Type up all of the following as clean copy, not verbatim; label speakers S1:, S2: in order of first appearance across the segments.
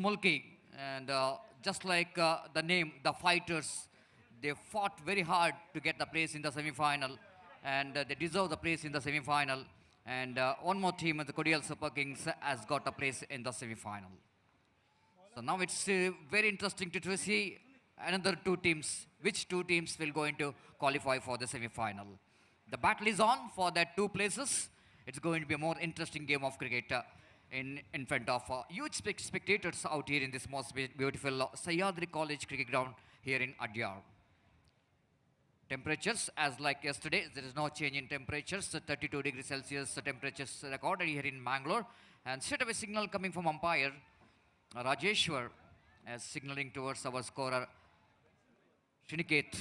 S1: Smolky, and just like the name, the fighters, they fought very hard to get the place in the semi-final, and they deserve the place in the semi-final. And one more team, the Kodial Super Kings, has got a place in the semi-final. So now it's very interesting to see another two teams, which two teams will going to qualify for the semi-final. The battle is on for that two places. It's going to be a more interesting game of cricket in front of huge spectators out here in this most beautiful Sayadri College cricket ground here in Adyar. Temperatures as like yesterday, there is no change in temperatures. 32 degrees Celsius temperatures recorded here in Mangalore, and straight away signal coming from umpire Rajeshwar as signaling towards our scorer Shiniket.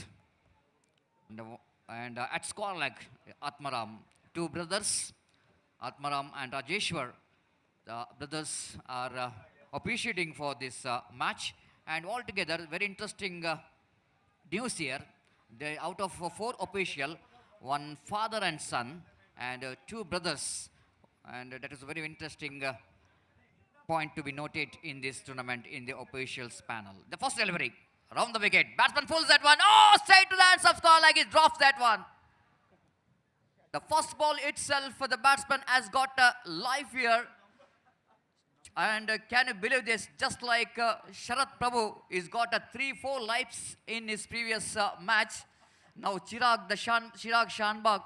S1: And at score leg, Atmaram, two brothers, Atmaram and Rajeshwar. The brothers are appreciating for this match, and altogether very interesting news here. They, out of four official, one father and son, and two brothers, and that is a very interesting point to be noted in this tournament in the officials panel. The first delivery, around the wicket, batsman pulls that one, oh, straight to the hands of score like he drops that one. The first ball itself, the batsman has got a life here. And can you believe this? Just like Sharat Prabhu, he's got a 3-4 lives in his previous match. Now Chirag Shanbag,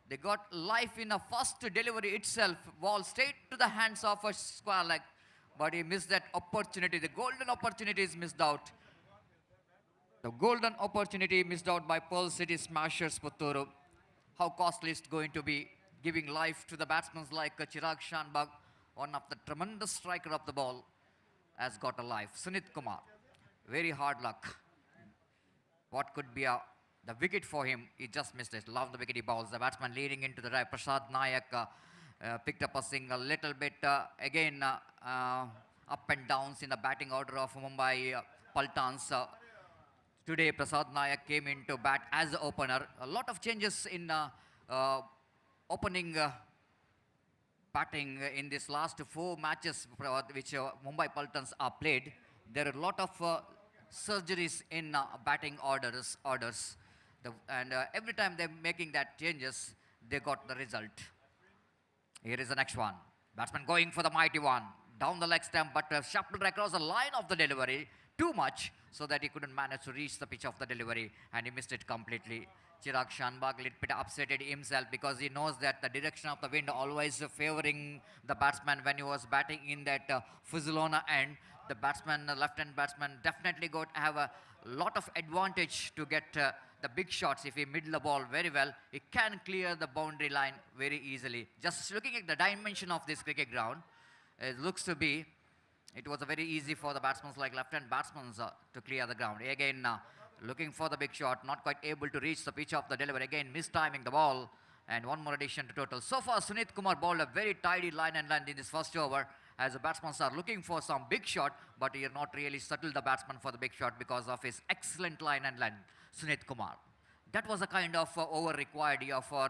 S1: they got life in a first delivery itself. Ball straight to the hands of a square leg. But he missed that opportunity. The golden opportunity is missed out. The golden opportunity missed out by Pearl City Smashers Putturu. How costly it's going to be giving life to the batsmen like Chirag Shanbag. One of the tremendous striker of the ball has got a life. Sunit Kumar, very hard luck. What could be the wicket for him? He just missed it. Love the wicket he bowls. The batsman leading into the right. Prasad Nayak picked up a single, little bit again up and downs in the batting order of Mumbai Paltans. Today Prasad Nayak came into bat as the opener. A lot of changes in opening batting in this last 4 matches which Mumbai Paltans are played. There are a lot of surgeries in batting orders. And every time they're making that changes, they got the result. Here is the next one. Batsman going for the mighty one. Down the leg stump, but shuffled across the line of the delivery too much so that he couldn't manage to reach the pitch of the delivery, and he missed it completely. Chirag Shanbag a little bit upsetted himself because he knows that the direction of the wind always favoring the batsman when he was batting in that Fuzilona end. The batsman, the left-hand batsman, definitely got to have a lot of advantage to get the big shots. If he middle the ball very well, he can clear the boundary line very easily. Just looking at the dimension of this cricket ground, it looks to be it was very easy for the batsmen like left-hand batsmen to clear the ground. Again, looking for the big shot, not quite able to reach the pitch of the delivery. Again, mistiming the ball, and one more addition to total. So far, Sunit Kumar bowled a very tidy line and land in this first over, as the batsmen are looking for some big shot, but he not really settled the batsman for the big shot because of his excellent line and land, Sunit Kumar. That was a kind of over required here for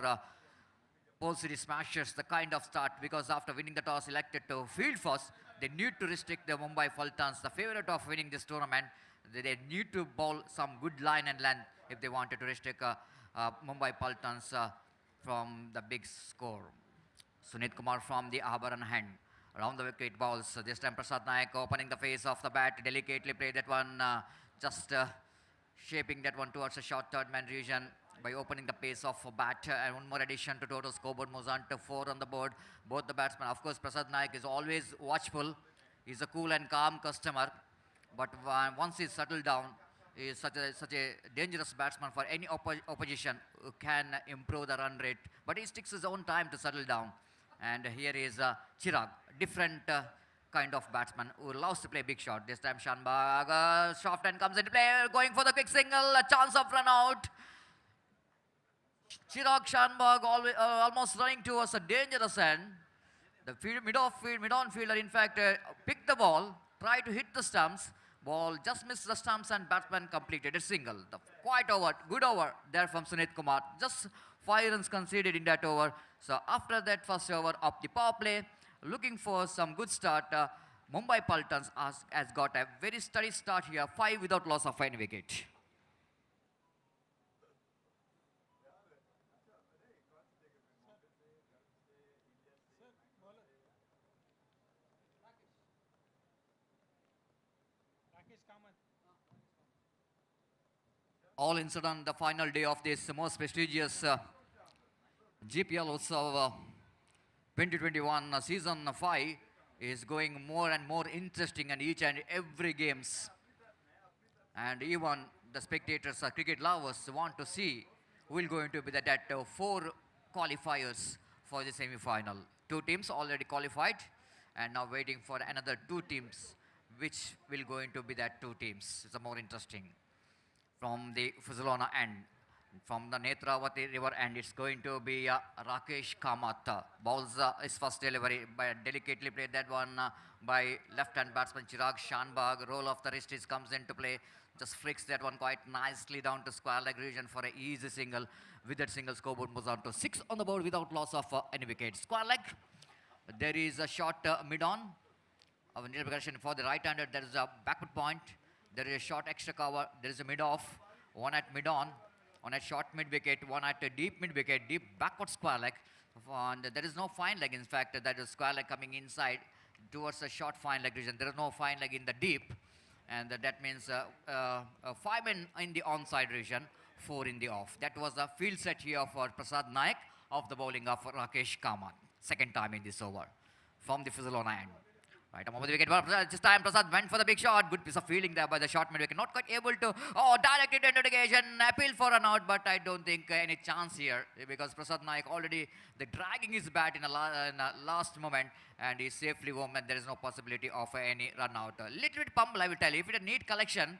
S1: Pearl City Smashers, the kind of start, because after winning the toss, elected to field first. They need to restrict the Mumbai Paltans, the favorite of winning this tournament. They need to bowl some good line and length if they wanted to restrict Mumbai Paltans from the big score. Sunit Kumar from the Ahabaran hand. Around the wicket balls. So this time Prasad Nayak opening the face of the bat, delicately played that one, just shaping that one towards a short third man region by opening the pace of a bat, and one more addition to total scoreboard moves on to 4 on the board. Both the batsmen, of course, Prasad Nayak is always watchful. He's a cool and calm customer, but once he's settled down, he is such a dangerous batsman for any opposition who can improve the run rate. But he takes his own time to settle down. And here is Chirag, different kind of batsman who loves to play big shot. This time Shanbag, soft end comes into play, going for the quick single, a chance of run out. Chirag Shanbag almost running towards a dangerous end. The mid-on fielder, in fact, picked the ball, tried to hit the stumps. Ball just missed the stumps and batsman completed a single. The quite over, good over there from Sunit Kumar. Just 5 runs conceded in that over. So after that first over of the power play, looking for some good start, Mumbai Paltans has got a very steady start here, 5 without loss of any wicket. All incident, the final day of this most prestigious GPL also 2021 season 5 is going more and more interesting, and each and every games, and even the spectators, cricket lovers want to see who will going to be that 4 qualifiers for the semi-final. 2 teams already qualified, and now waiting for another 2 teams, which will going to be that 2 teams. It's a more interesting from the Fuzilona end. From the Netravati river end, it's going to be Rakesh Kamath. Bowls his first delivery, by delicately played that one by left-hand batsman Chirag Shanbag. Roll of the wrist comes into play. Just flicks that one quite nicely down to square leg region for an easy single. With that single, scoreboard moves on to 6 on the board without loss of any wicket. Square leg. There is a short mid-on. For the right-hander, there is a backward point. There is a short extra cover. There is a mid-off. One at mid-on. One at short mid-wicket. One at a deep mid-wicket. Deep backward square leg. And there is no fine leg. In fact, that is square leg coming inside towards the short fine leg region. There is no fine leg in the deep. And that means 5 men in the onside region, 4 in the off. That was a field set here for Prasad Naik of the bowling of Rakesh Kamath. Second time in this over from the Fuzilona end. Right, over the wicket. This time Prasad went for the big shot. Good piece of fielding there by the short mid wicket. Not quite able to direct it into the occasion. Appeal for an out, but I don't think any chance here because Prasad Naik already dragging his bat in a last moment, and he's safely home, and there is no possibility of any run out. A little bit pumble, I will tell you. If it a neat collection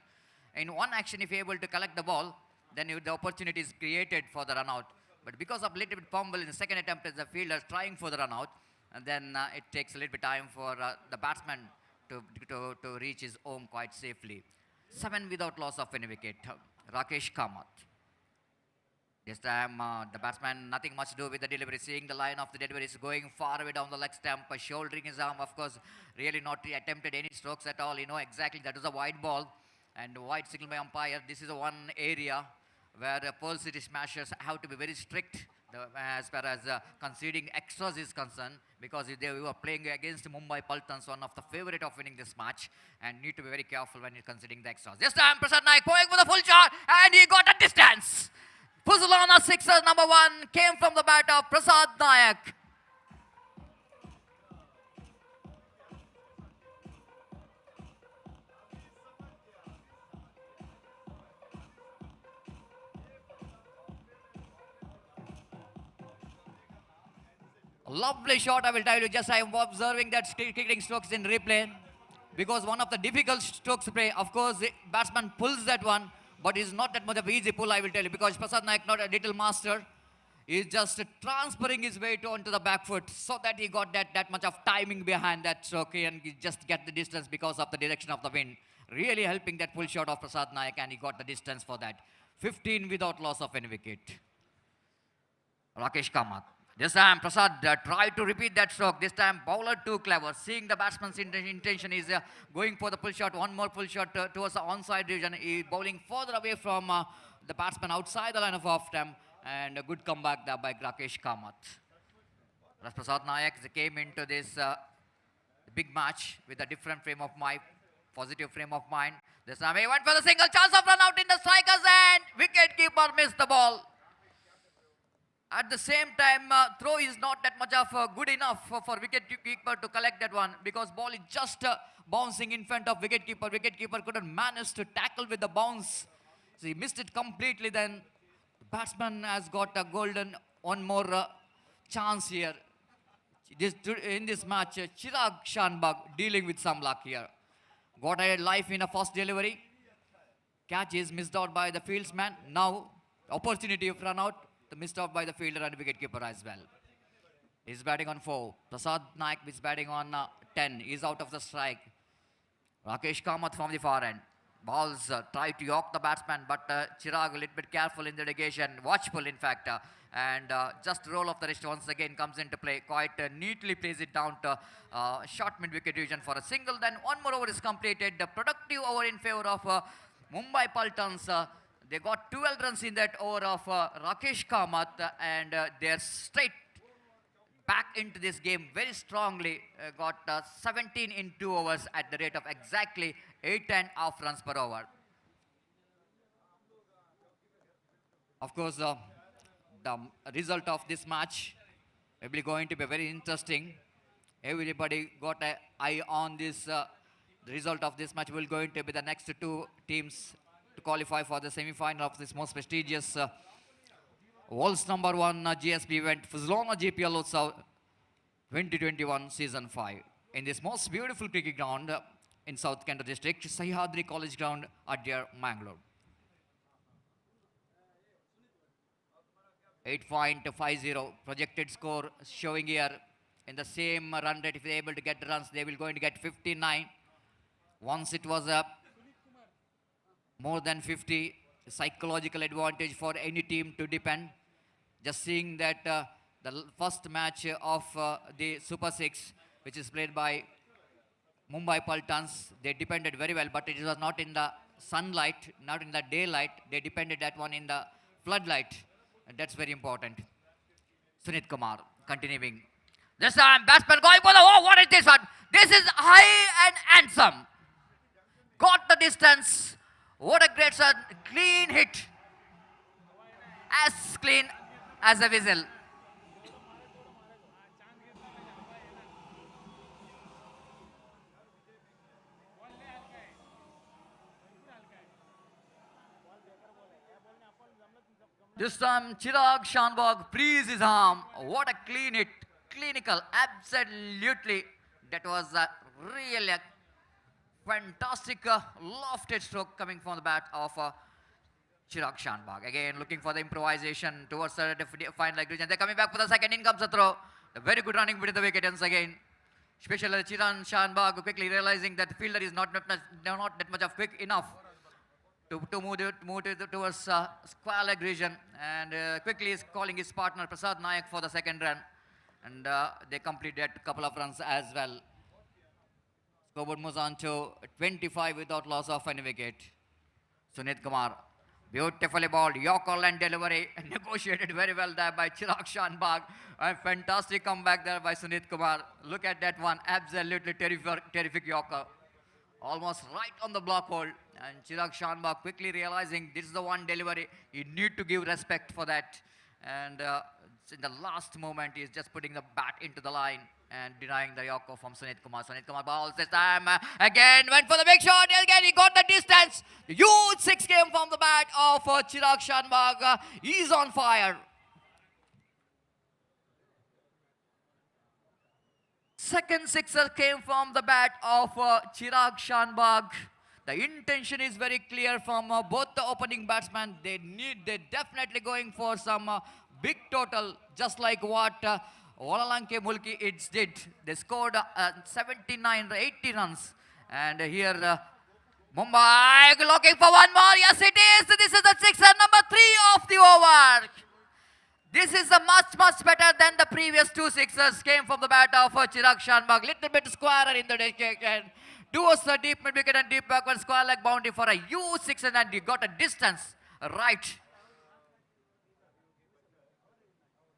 S1: in one action, if you're able to collect the ball, then the opportunity is created for the run out. But because of little bit fumble in the second attempt, as the fielder trying for the run out. And then it takes a little bit time for the batsman to reach his home quite safely. 7 without loss of any wicket. Rakesh Kamath. This time the batsman nothing much to do with the delivery. Seeing the line of the delivery is going far away down the leg stump, shouldering his arm. Of course, really not attempted any strokes at all. You know exactly that was a wide ball and wide signal by umpire. This is one area where Pearl City Smashers have to be very strict as far as conceding extras is concerned, because they were playing against Mumbai Paltans, one of the favorite of winning this match, and need to be very careful when you're considering the extras. This time Prasad Naik going for the full shot, and he got a distance. Fuzilona sixer number 1 came from the bat of Prasad Naik. Lovely shot, I will tell you. Just I am observing that kicking strokes in replay, because one of the difficult strokes to play. Of course, the batsman pulls that one, but it's not that much of easy pull, I will tell you, because Prasad Naik, not a little master, is just transferring his weight onto the back foot so that he got that much of timing behind that stroke, and he just get the distance because of the direction of the wind. Really helping that pull shot of Prasad Naik, and he got the distance for that. 15 without loss of any wicket. Rakesh Kamath. This time Prasad tried to repeat that stroke. This time bowler too clever. Seeing the batsman's intention is going for the pull shot. One more pull shot towards the onside region. He bowling further away from the batsman outside the line of off stump. And a good comeback there by Rakesh Kamath. Prasad Naik came into this big match with a different frame of mind, positive frame of mind. This time he went for the single, chance of run out in the strikers, and wicket keeper missed the ball. At the same time, throw is not that much of good enough for wicket keeper to collect that one, because ball is just bouncing in front of wicket keeper. Wicket keeper couldn't manage to tackle with the bounce, so he missed it completely. Then the batsman has got a golden one more chance here. In this match, Chirag Shanbag dealing with some luck here. Got a life in a first delivery. Catch is missed out by the fieldsman. Now opportunity of run out. Missed out by the fielder and wicketkeeper as well. He's batting on 4. Prasad Naik is batting on 10. He's out of the strike. Rakesh Kamath from the far end. Balls try to york the batsman, but Chirag a little bit careful in the negation, watchful in fact, and just roll of the wrist once again comes into play. Quite neatly plays it down to short mid-wicket region for a single. Then one more over is completed. The productive over in favor of Mumbai Paltans. They got 12 runs in that over of Rakesh Kamath, and they're straight back into this game very strongly. Got 17 in 2 overs at the rate of exactly 8.5 runs per over. Of course, the result of this match will be going to be very interesting. Everybody got an eye on this. The result of this match will going to be the next two teams to qualify for the semi-final of this most prestigious world's number one GSB event, Fuzlona GPL Utsav 2021 Season 5. In this most beautiful cricket ground in South Kent district, Sahyadri College Ground at near Mangalore. 8.50 projected score showing here. In the same run rate, if they're able to get runs, they will going to get 59. Once it was more than 50, psychological advantage for any team to depend. Just seeing that the first match of the Super 6, which is played by Mumbai Paltans, they depended very well, but it was not in the sunlight, not in the daylight. They depended that one in the floodlight, and that's very important. Sunit Kumar continuing. This time, batsman going for the, oh, what is this one? This is high and handsome. Got the distance. What a great shot. Clean hit. As clean as a whistle. This time, Chirag Shanbag frees his arm. What a clean hit. Clinical, absolutely. That was really a fantastic lofted stroke coming from the bat of Chirag Shanbag. Again, looking for the improvisation towards the final leg region. They're coming back for the second. In comes the throw. A very good running with the wicket once again. Especially Chirag Shanbag quickly realizing that the fielder is not that much of quick enough to move towards square leg region, and quickly is calling his partner Prasad Nayak for the second run, and they completed a couple of runs as well. Scoreboard moves on to 25 without loss of any wicket. Sunit Kumar, beautifully balled, Yorker and delivery, negotiated very well there by Chirag Shanbag. A fantastic comeback there by Sunit Kumar. Look at that one, absolutely terrific Yorker. Almost right on the block hole. And Chirag Shanbag quickly realizing this is the one delivery. You need to give respect for that. And in the last moment, he's just putting the bat into the line and denying the Yorker from Sunit Kumar. Sunit Kumar balls this time. Again, went for the big shot. Again, he got the distance. Huge 6 came from the bat of Chirag Shanbag. He's on fire. Second sixer came from the bat of Chirag Shanbag. The intention is very clear from both the opening batsmen. They're definitely going for some big total, just like what Walalanke Mulki did. They scored 79, 80 runs. And here Mumbai looking for one more. Yes, it is. This is the sixer, number 3 of the over. This is a much better than the previous 2 sixers came from the bat of Chirag Shanbag. Little bit squarer in the direction. Towards the deep mid wicket and deep backward square leg boundary for a huge sixer, and he got a distance right.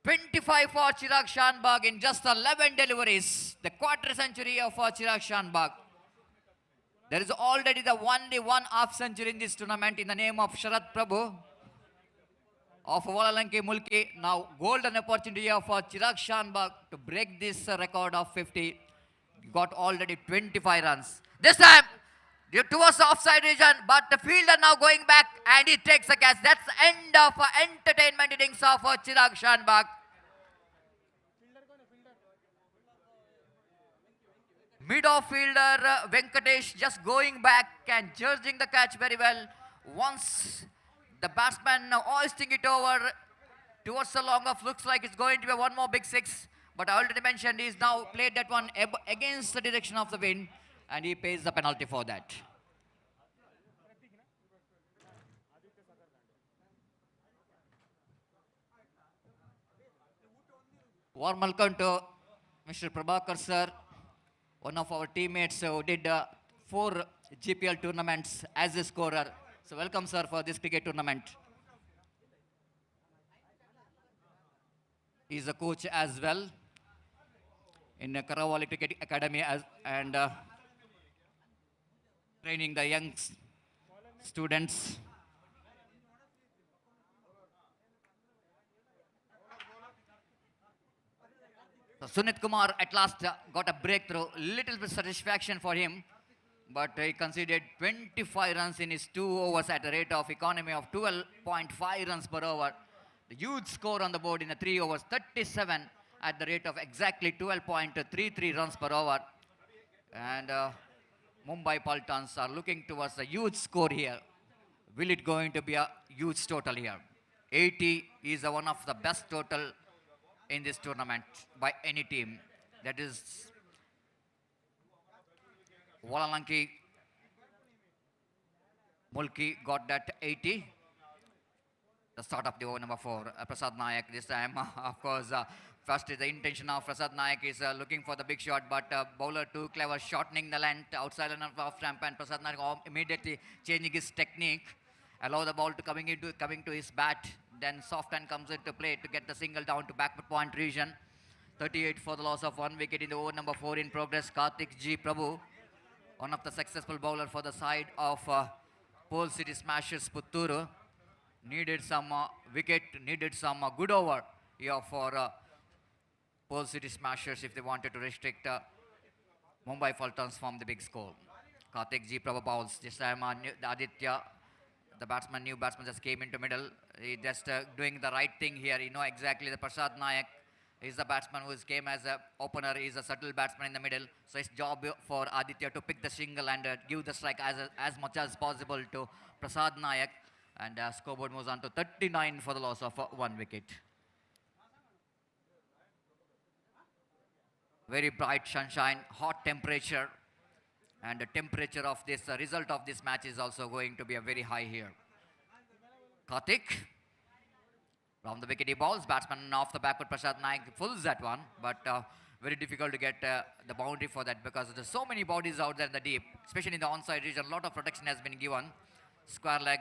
S1: 25 for Chirag Shanbag in just 11 deliveries. The quarter century of Chirag Shanbag. There is already the only one half century in this tournament in the name of Sharat Prabhu of Walalanke Mulki. Now golden opportunity of Chirag Shanbag to break this record of 50. Got already 25 runs. This time towards the offside region, but the fielder now going back and he takes the catch. That's the end of entertainment innings of Chirag Shanbag. Mid-off fielder Venkatesh just going back and judging the catch very well. Once the batsman hoisting it over towards the long off, looks like it's going to be one more big 6. But I already mentioned he's now played that one against the direction of the wind, and he pays the penalty for that. Warm welcome to Mr. Prabhakar sir, one of our teammates who did 4 GPL tournaments as a scorer. So welcome sir for this cricket tournament. He's a coach as well in the Karawali Cricket Academy and training the young students. So Sunit Kumar at last got a breakthrough, little bit satisfaction for him, but he conceded 25 runs in his 2 overs at a rate of economy of 12.5 runs per over. The huge score on the board in the 3 overs, 37 at the rate of exactly 12.33 runs per over. And Mumbai Paltans are looking towards a huge score here. Will it going to be a huge total here? 80 is one of the best total in this tournament by any team. That is Walalanki Mulki got that 80. The start of the over number 4. Prasad Nayak this time, of course, first is the intention of Prasad Nayak is looking for the big shot, but bowler too clever, shortening the length outside and off stump, and Prasad Nayak immediately changing his technique, allow the ball to coming to his bat, then soft hand comes into play to get the single down to backward point region. 38 for the loss of 1 wicket in the over number 4 in progress. Karthik G. Prabhu, one of the successful bowler for the side of Pole City Smashers Putturu, needed some wicket, needed some good over here for Pole City Smashers if they wanted to restrict Mumbai Falcons from the big score. Karthik G. Prabhu bowls. This time the Aditya, the batsman, new batsman just came into middle. He just doing the right thing here. You know exactly the Prasad Nayak is the batsman who came as a opener. He is a subtle batsman in the middle. So it's job for Aditya to pick the single and give the strike as much as possible to Prasad Nayak. And scoreboard moves on to 39 for the loss of 1 wicket. Very bright sunshine, hot temperature. And the temperature of this, result of this match is also going to be a very high here. Karthik, round the wicket he balls, batsman off the backward, Prasad Nayak pulls that one, but very difficult to get the boundary for that because there's so many bodies out there in the deep, especially in the onside region. A lot of protection has been given. Square leg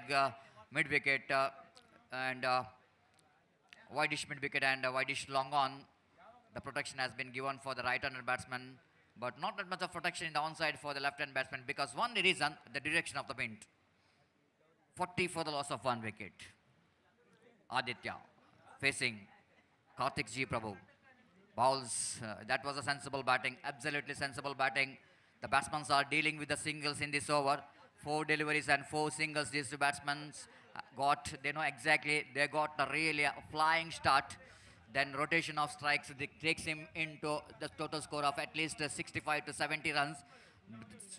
S1: mid wicket and wideish mid wicket and wideish long on. The protection has been given for the right-handed batsman, but not that much of protection in the onside for the left-hand batsman because one reason, the direction of the wind. 40 for the loss of 1 wicket. Aditya facing Karthik G. Prabhu. Bowls, that was a sensible batting, absolutely sensible batting. The batsmen are dealing with the singles in this over. 4 deliveries and 4 singles these two batsmen got. They know exactly, they got a really flying start. Then rotation of strikes takes him into the total score of at least 65 to 70 runs.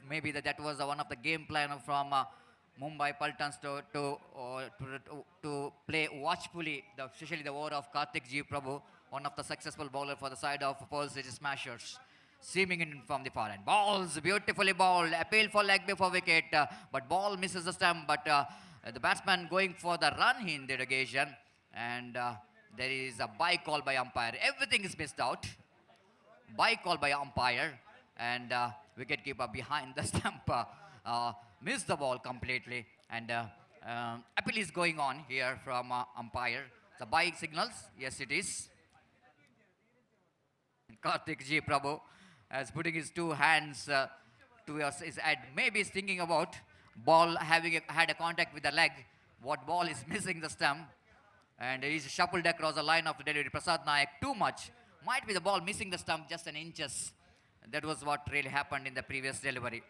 S1: Maybe that was one of the game plan from Mumbai Paltans to play watchfully, especially the over of Karthik G. Prabhu, one of the successful bowler for the side of Pole City Smashers. Seaming in from the far end. Balls beautifully bowled. Appeal for leg before wicket, but ball misses the stump. But the batsman going for the run in the occasion, and there is a bye call by umpire. Everything is missed out. Bye call by umpire, and wicketkeeper behind the stump missed the ball completely. And appeal is going on here from umpire. The bye signals, yes it is. Karthik G. Prabhu is putting his 2 hands to his head. Maybe he's thinking about ball having had a contact with the leg. What ball is missing the stump? And he's shuffled across the line of the delivery. Prasad Nayak too much. Might be the ball missing the stump just an inches. That was what really happened in the previous delivery.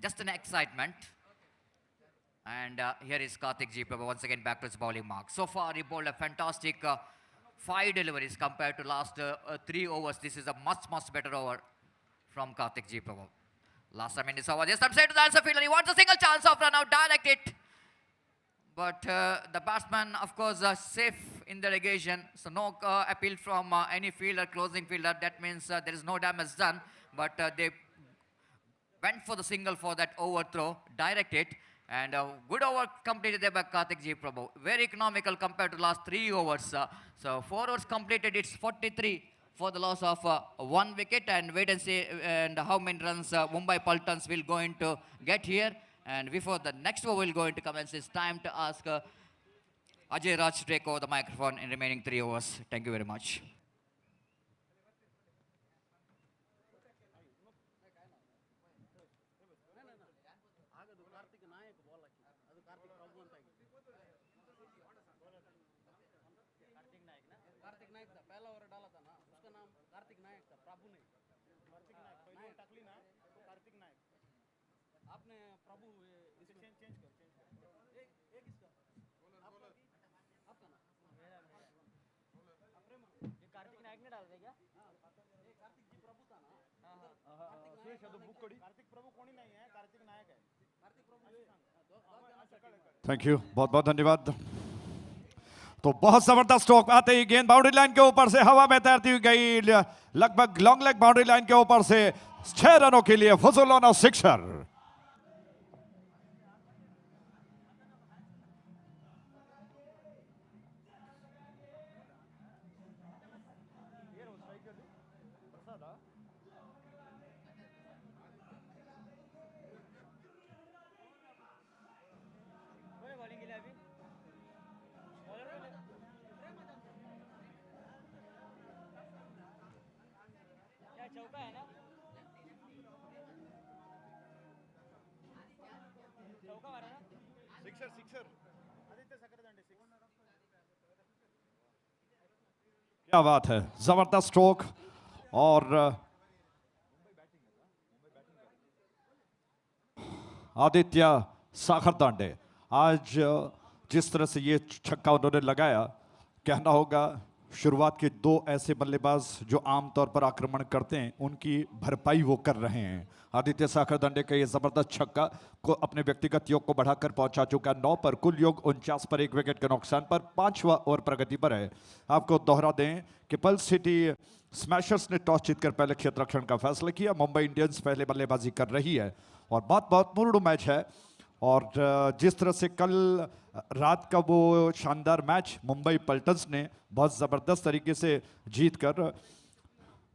S1: Just an excitement. And here is Karthik G. Prabhu once again back to his bowling mark. So far he bowled a fantastic 5 deliveries compared to last 3 overs. This is a much better over from Karthik G. Prabhu. Last time in this over, this time straight to the answer fielder. He wants a single chance of run out, direct it. But the batsman, of course, safe in the relegation. So no appeal from any fielder, closing fielder. That means there is no damage done. But they went for the single for that overthrow, direct it. And good over completed there by Karthik G. Prabhu. Very economical compared to last 3 overs. So 4 overs completed, it's 43 for the loss of 1 wicket, and wait and see and how many runs Mumbai Pultons will going to get here. And before the next over will going to commence, it's time to ask Ajay Raj to take over the microphone in remaining 3 overs. Thank you very much.
S2: Thank you, बहुत बहुत धन्यवाद। तो बहुत जबरदस्त stroke आते ही गेंद boundary line के ऊपर से हवा में तैरती हुई गई, लगभग लॉन्ग लेग बाउंड्री लाइन के ऊपर से 6 रनों के लिए फजुल ऑन सिक्सर। क्या बात है, जबरदस्त स्ट्रोक। और आदित्य साखरदांडे आज जिस तरह से ये छक्का उन्होंने लगाया, कहना होगा शुरुआत के 2 ऐसे बल्लेबाज जो आमतौर पर आक्रमण करते हैं उनकी भरपाई वो कर रहे हैं। आदित्य साखरदांडे का ये जबरदस्त छक्का को अपने व्यक्तिगत योग को बढ़ाकर पहुंचा चुका 9 पर, कुल योग 49 पर, 1 विकेट के नुकसान पर, 5वां ओवर प्रगति पर है। आपको दोहरा दें कि पल्स सिटी स्मैशर्स ने टॉस जीतकर पहले क्षेत्ररक्षण का फैसला किया, मुंबई इंडियंस पहले बल्लेबाजी कर रही है और बहुत बहुत पूर्ण मैच है। और जिस तरह से कल रात का वो शानदार मैच मुंबई पल्टन्स ने बहुत ज़बरदस्त तरीके से जीत कर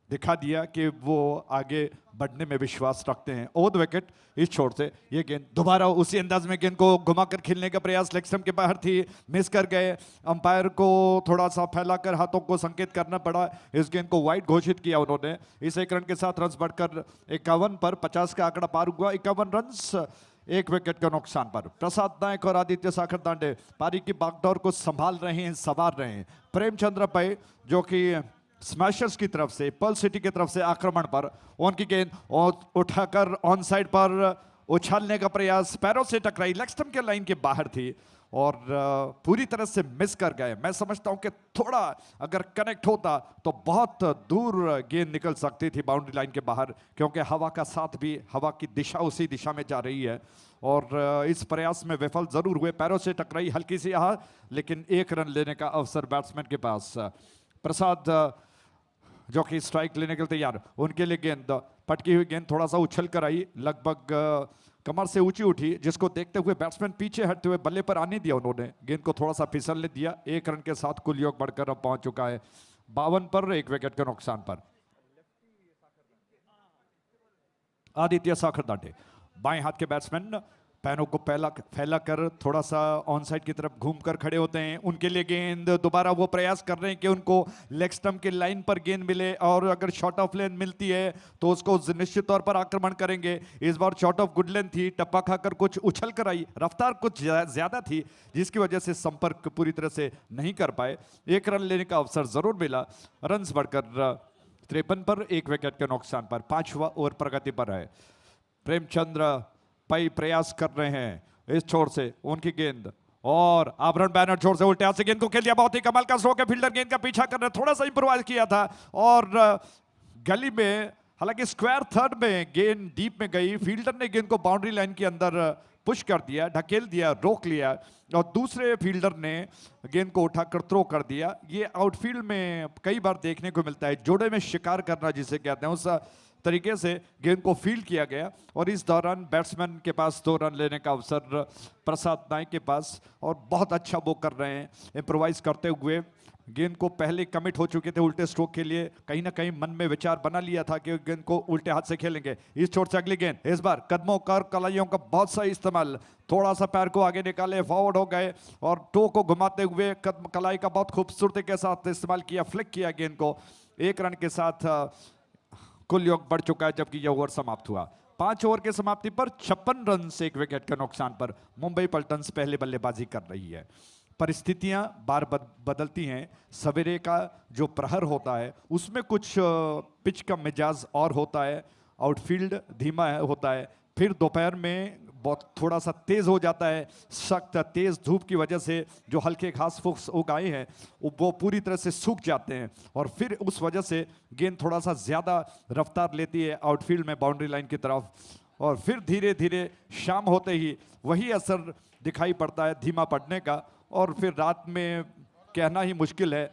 S2: दिखा दिया कि वो आगे बढ़ने में विश्वास रखते हैं। ओवर द विकेट इस छोर से ये गेंद दोबारा उसी अंदाज में गेंद को घुमाकर खेलने का प्रयास, लेग स्टंप के बाहर थी, मिस कर गए। अंपायर को थोड़ा सा फैलाकर हाथों को संकेत करना पड़ा, इस गेंद को वाइड घोषित किया उन्होंने। इस 1 रन के साथ रन बढ़कर 51 पर 50 का आंकड़ा पार हुआ। 51 रन 1 विकेट के नुकसान पर। प्रसाद नायक और आदित्य साखरदांडे पारी की बागडोर को संभाल रहे हैं, संवार रहे हैं। प्रेमचंद्र पै जो कि स्मैशर्स की तरफ से, पर्ल सिटी की तरफ से आक्रमण पर, उनकी गेंद उठाकर ऑन साइड पर उछालने का प्रयास, पैरों से टकराई, लेग स्टंप के लाइन के बाहर थी और पूरी तरह से मिस कर गए। मैं समझता हूं कि थोड़ा अगर कनेक्ट होता तो बहुत दूर गेंद निकल सकती थी बाउंड्री लाइन के बाहर, क्योंकि हवा का साथ भी, हवा की दिशा उसी दिशा में जा रही है और इस प्रयास में विफल जरूर हुए। पैरों से टकराई हल्की सी यहाँ, लेकिन 1 रन लेने का अवसर बैट्समैन के पास। प्रसाद जो कि स्ट्राइक लेने के लिए तैयार, उनके लिए गेंद, पटकी हुई गेंद थोड़ा सा उछल कर आई, लगभग कमर से ऊंची उठी, जिसको देखते हुए बैट्समैन पीछे हटते हुए बल्ले पर आने दिया उन्होंने। गेंद को थोड़ा सा फिसलने दिया। 1 रन के साथ कुल योग बढ़कर अब पहुंच चुका है 52 पर, 1 विकेट के नुकसान पर। आदित्य साखरदांडे बाएं हाथ के बैट्समैन, पैरों को फैला कर थोड़ा सा ऑन साइड की तरफ घूमकर खड़े होते हैं। उनके लिए गेंद, दोबारा वो प्रयास कर रहे हैं कि उनको लेग स्टंप के लाइन पर गेंद मिले और अगर शॉर्ट ऑफ लेन मिलती है तो उसको निश्चित तौर पर आक्रमण करेंगे। इस बार शॉर्ट ऑफ गुड लेन थी, टप्पा खाकर कुछ उछल कर आई, रफ्तार कुछ ज्यादा थी जिसकी वजह से संपर्क पूरी तरह से नहीं कर पाए। 1 रन लेने का अवसर जरूर मिला। रन बढ़कर 53 पर, 1 विकेट के नुकसान पर। 5वां ओवर प्रगति पर है। प्रेमचंद्र पै प्रयास कर रहे हैं इस छोर से, उनकी गेंद और आवरण बैनर छोर से उल्टे हाथ से गेंद को खेल दिया। बहुत ही कमाल का स्ट्रोक है, फील्डर गेंद का पीछा कर रहे, थोड़ा सा इंप्रोवाइज किया था और गली में, हालांकि स्क्वायर थर्ड में गेंद डीप में गई, फील्डर ने गेंद को बाउंड्री लाइन के अंदर पुश कर दिया, ढकेल दिया, रोक लिया और दूसरे फील्डर ने गेंद को उठाकर थ्रो कर दिया। ये आउटफील्ड में कई बार देखने को मिलता है, जोड़े में शिकार करना जिसे कहते हैं, उस तरीके से गेंद को फील्ड किया गया और इस दौरान बैट्समैन के पास 2 रन लेने का अवसर प्रसाद नाइक के पास, और बहुत अच्छा वो कर रहे हैं इम्प्रोवाइज करते हुए। गेंद को पहले कमिट हो चुके थे उल्टे स्ट्रोक के लिए, कहीं ना कहीं मन में विचार बना लिया था कि गेंद को उल्टे हाथ से खेलेंगे। इस छोर से अगली गेंद, इस बार कदमों कर कलाइयों का बहुत सही इस्तेमाल, थोड़ा सा पैर को आगे निकाले, फॉरवर्ड हो गए और टो को घुमाते हुए कदम कलाई का बहुत खूबसूरती के साथ इस्तेमाल किया, फ्लिक किया गेंद को। 1 रन के साथ कुल योग बढ़ चुका है, जबकि यह ओवर समाप्त हुआ। 5 ओवर के समाप्ति पर 56 रन से 1 विकेट के नुकसान पर मुंबई पल्टन्स पहले बल्लेबाजी कर रही है। परिस्थितियां बार बदलती हैं। सवेरे का जो प्रहर होता है उसमें कुछ पिच का मिजाज और होता है, आउटफील्ड धीमा होता है, फिर दोपहर में बहुत थोड़ा सा तेज हो जाता है। सख्त तेज धूप की वजह से जो हल्के घास फूस उगाए हैं वो पूरी तरह से सूख जाते हैं और फिर उस वजह से गेंद थोड़ा सा ज़्यादा रफ्तार लेती है आउटफील्ड में बाउंड्री लाइन की तरफ, और फिर धीरे धीरे शाम होते ही वही असर दिखाई पड़ता है धीमा पड़ने का। और फिर रात में कहना ही मुश्किल है,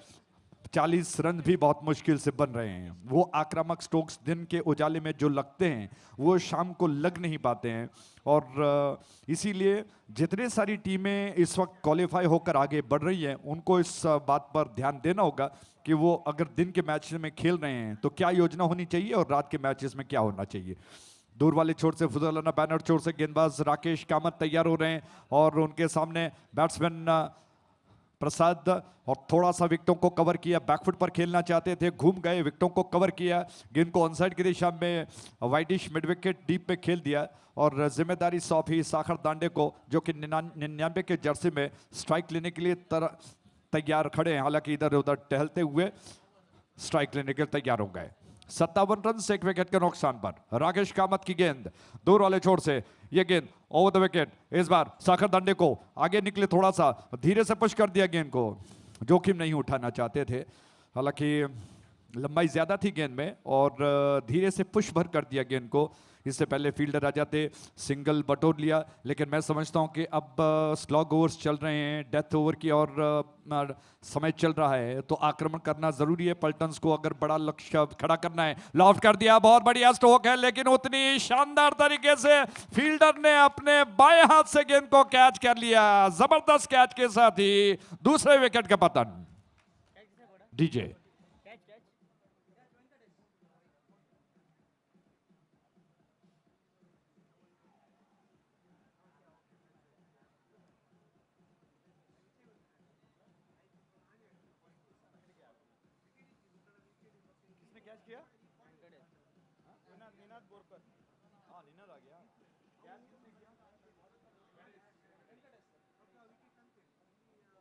S2: 40 रन भी बहुत मुश्किल से बन रहे हैं। वो आक्रामक स्ट्रोक्स दिन के उजाले में जो लगते हैं वो शाम को लग नहीं पाते हैं, और इसीलिए जितने सारी टीमें इस वक्त क्वालिफाई होकर आगे बढ़ रही हैं उनको इस बात पर ध्यान देना होगा कि वो अगर दिन के मैच में खेल रहे हैं तो क्या योजना होनी चाहिए और रात के मैचेस में क्या होना चाहिए। दूर वाले छोर से फुजलाना बैनर छोर से गेंदबाज राकेश कामत तैयार हो रहे हैं और उनके सामने बैट्समैन प्रसाद, और थोड़ा सा विकेटों को कवर किया, बैकफुट पर खेलना चाहते थे, घूम गए, विकेटों को कवर किया, गेंद को ऑनसाइड की दिशा में वाइडिश मिड विकेट डीप में खेल दिया और जिम्मेदारी सौंपी साखर दांडे को, जो कि 99 के जर्सी में स्ट्राइक लेने के लिए तैयार खड़े हैं। हालांकि इधर उधर टहलते हुए स्ट्राइक लेने के लिए तैयार हो गए। 57 रन से 1 विकेट के नुकसान पर राकेश कामत की गेंद दूर वाले छोर से, ये गेंद ओवर द विकेट। इस बार साखर दांडे को आगे निकले, थोड़ा सा धीरे से पुश कर दिया गेंद को, जोखिम नहीं उठाना चाहते थे, हालांकि लंबाई ज्यादा थी गेंद में और धीरे से पुश भर कर दिया गेंद को। इससे पहले फील्डर आ जाते, सिंगल बटोर लिया, लेकिन मैं समझता हूं कि अब स्लॉग ओवर्स चल रहे हैं, डेथ ओवर की और समय चल रहा है, तो आक्रमण करना जरूरी है। पल्टन्स को अगर बड़ा लक्ष्य खड़ा करना है, लॉफ्ट कर दिया, बहुत बढ़िया स्ट्रोक है, लेकिन उतनी शानदार तरीके से फील्डर ने अपने बाएं हाथ से गेंद को कैच कर लिया, जबरदस्त कैच के साथ ही दूसरे विकेट का पतन। डीजे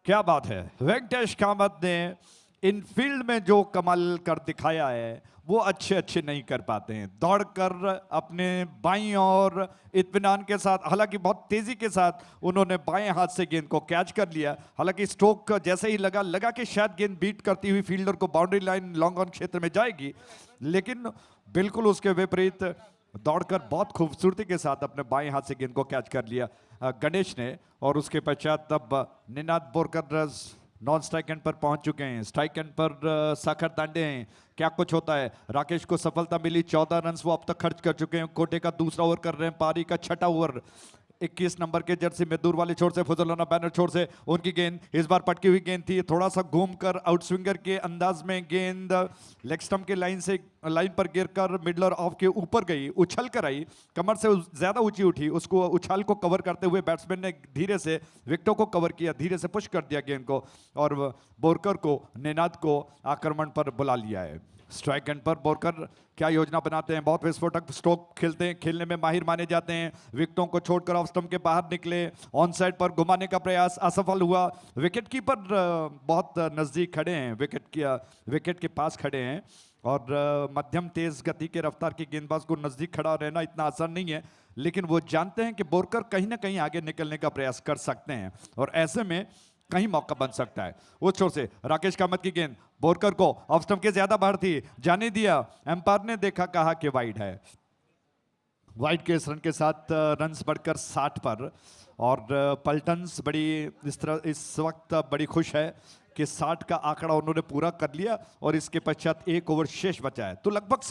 S2: क्या बात है, वेंकटेश कामत ने इन फील्ड में जो कमाल कर दिखाया है वो अच्छे नहीं कर पाते हैं। दौड़कर अपने बाईं और इत्मीनान के साथ, हालांकि बहुत तेजी के साथ उन्होंने बाएं हाथ से गेंद को कैच कर लिया। हालांकि स्ट्रोक जैसे ही लगा कि शायद गेंद बीट करती हुई फील्डर को बाउंड्री लाइन लॉन्ग ऑन क्षेत्र में जाएगी, लेकिन बिल्कुल उसके विपरीत दौड़कर बहुत खूबसूरती के साथ अपने बाएं हाथ से गेंद को कैच कर लिया गणेश ने। और उसके पश्चात तब Ninad Borkar non strike and पर पहुंच चुके हैं, स्ट्राइक एंड पर साखर दांडे हैं। क्या कुछ होता है, राकेश को सफलता मिली, 14 रन वो अब तक खर्च कर चुके हैं। कोटे का दूसरा ओवर कर रहे हैं, पारी का छठा ओवर। 21 नंबर के जर्सी में दूर वाले छोर से फजलाना बैनर छोर से उनकी गेंद, इस बार पटकी हुई गेंद थी, थोड़ा सा घूमकर आउट स्विंगर के अंदाज में गेंद लेग स्टंप के लाइन पर गिरकर मिडलर ऑफ के ऊपर गई, उछल कर आई, कमर से ज्यादा ऊंची उठी, उसको उछाल को कवर करते हुए बैट्समैन ने धीरे से विकेटों को कवर किया, धीरे से पुश कर दिया गेंद को और बोरकर को, निनाद को आक्रमण पर बुला लिया है। स्ट्राइक एंड पर बोरकर क्या योजना बनाते हैं, बहुत विस्फोटक स्ट्रोक खेलते हैं, खेलने में माहिर माने जाते हैं। विकेटों को छोड़कर ऑफ स्टंप के बाहर निकले, ऑन साइड पर घुमाने का प्रयास असफल हुआ। विकेट कीपर बहुत नजदीक खड़े हैं, विकेट के पास खड़े हैं और मध्यम तेज गति के रफ्तार के गेंदबाज को नजदीक खड़ा रहना इतना आसान नहीं है, लेकिन वो जानते हैं कि बोरकर कहीं ना कहीं आगे निकलने का प्रयास कर सकते हैं और ऐसे में कहीं मौका बन सकता है। उस छोर से राकेश कामत की गेंद बोरकर को ऑफ स्टंप के ज्यादा बाहर थी, जाने दिया, एम्पायर ने देखा, कहा कि वाइड है। वाइड के इस रन के साथ रन्स बढ़कर 60 पर और पल्टन्स इस वक्त बड़ी खुश है कि 60 का आंकड़ा उन्होंने पूरा कर लिया और इसके पश्चात 1 ओवर शेष बचा है, तो लगभग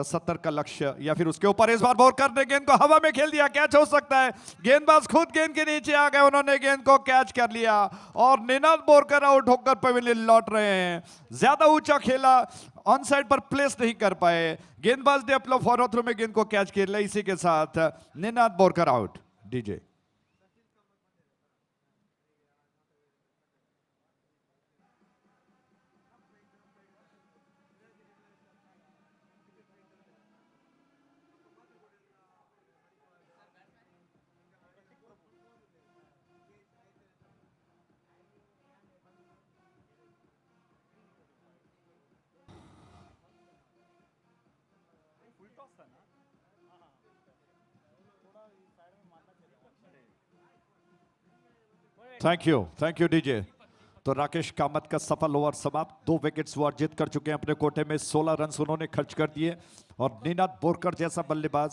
S2: 70 का लक्ष्य या फिर उसके ऊपर। इस बार बोरकर ने गेंद को हवा में खेल दिया, कैच हो सकता है। गेंदबाज खुद गेंद के नीचे आ गए, उन्होंने गेंद को कैच कर लिया और निनाद बोरकर आउट होकर पवेलियन लौट रहे हैं। ज्यादा ऊंचा खेला, ऑन साइड पर प्लेस नहीं कर पाए। गेंदबाज ने अपना फॉलो थ्रो में गेंद को कैच किया। इसी के साथ Ninad Borkar out. DJ thank you DJ. तो राकेश कामत का सफल ओवर समाप्त। 2 विकेट्स वो अर्जित कर चुके हैं अपने कोटे में, 16 रन उन्होंने खर्च कर दिए। और निनाद बोरकर जैसा बल्लेबाज,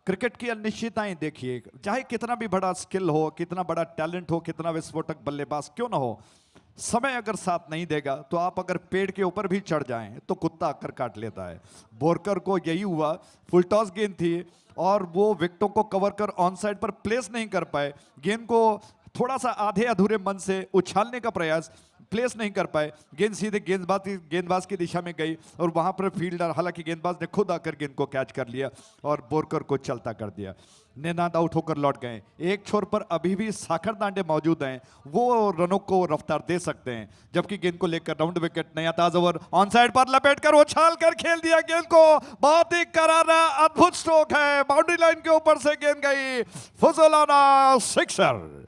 S2: क्रिकेट की अनिश्चितताएं देखिए, चाहे कितना भी बड़ा स्किल हो, कितना बड़ा टैलेंट हो, कितना विस्फोटक बल्लेबाज क्यों ना हो, समय अगर साथ नहीं देगा तो आप अगर पेड़ के ऊपर भी चढ़ जाएं तो कुत्ता आकर काट लेता है। बोरकर को यही हुआ, फुल टॉस गेंद थी और वो विकेटों को कवर कर ऑन साइड पर प्लेस नहीं कर पाए। गेंद को थोड़ा सा आधे अधूरे मन से उछालने का प्रयास, प्लेस नहीं कर पाए। गेंद सीधे गेंदबाज की दिशा में गई और वहां पर फील्डर, हालांकि गेंदबाज ने खुद आकर गेंद को कैच कर लिया और बोरकर को चलता कर दिया। निनाद आउट होकर लौट गए। एक छोर पर अभी भी साखर दांडे मौजूद हैं, वो रनों को रफ्तार दे सकते हैं। जबकि गेंद को लेकर राउंड विकेट, नया ताजा ओवर ऑन साइड पर लपेटकर उछाल कर खेल दिया गेंद को। बहुत ही करारा अद्भुत स्ट्रोक है, बाउंड्री लाइन के ऊपर से गेंद गई, फुजलाना sixer.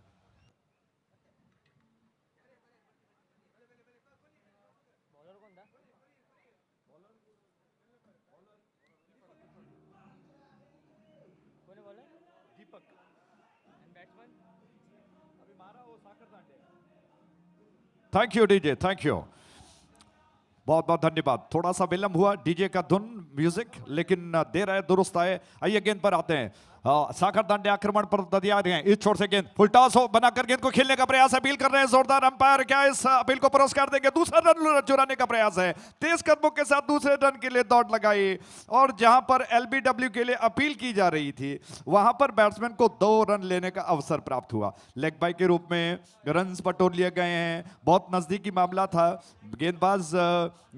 S2: Thank you DJ, thank you, बहुत बहुत धन्यवाद। थोड़ा सा विलंब हुआ, डीजे का धुन म्यूजिक लेकिन दे रहे दुरुस्त आए। आइए गेंद पर आते हैं। साखर दांडे आक्रमण पर तैयार हैं। इस छोर से गेंद फुल टॉस हो बनाकर गेंद को खेलने का प्रयास, अपील कर रहे हैं जोरदार अंपायर। क्या इस अपील को पुरस्कार देंगे? दूसरा रन चुराने का प्रयास है। तेज कदमों के साथ दूसरे रन के लिए दौड़ लगाई और जहां पर एलबीडब्ल्यू के लिए अपील की जा रही थी वहां पर बैट्समैन को 2 रन लेने का अवसर प्राप्त हुआ। लेग बाय के रूप में रन बटोर लिए गए हैं। बहुत नजदीकी मामला था। गेंदबाज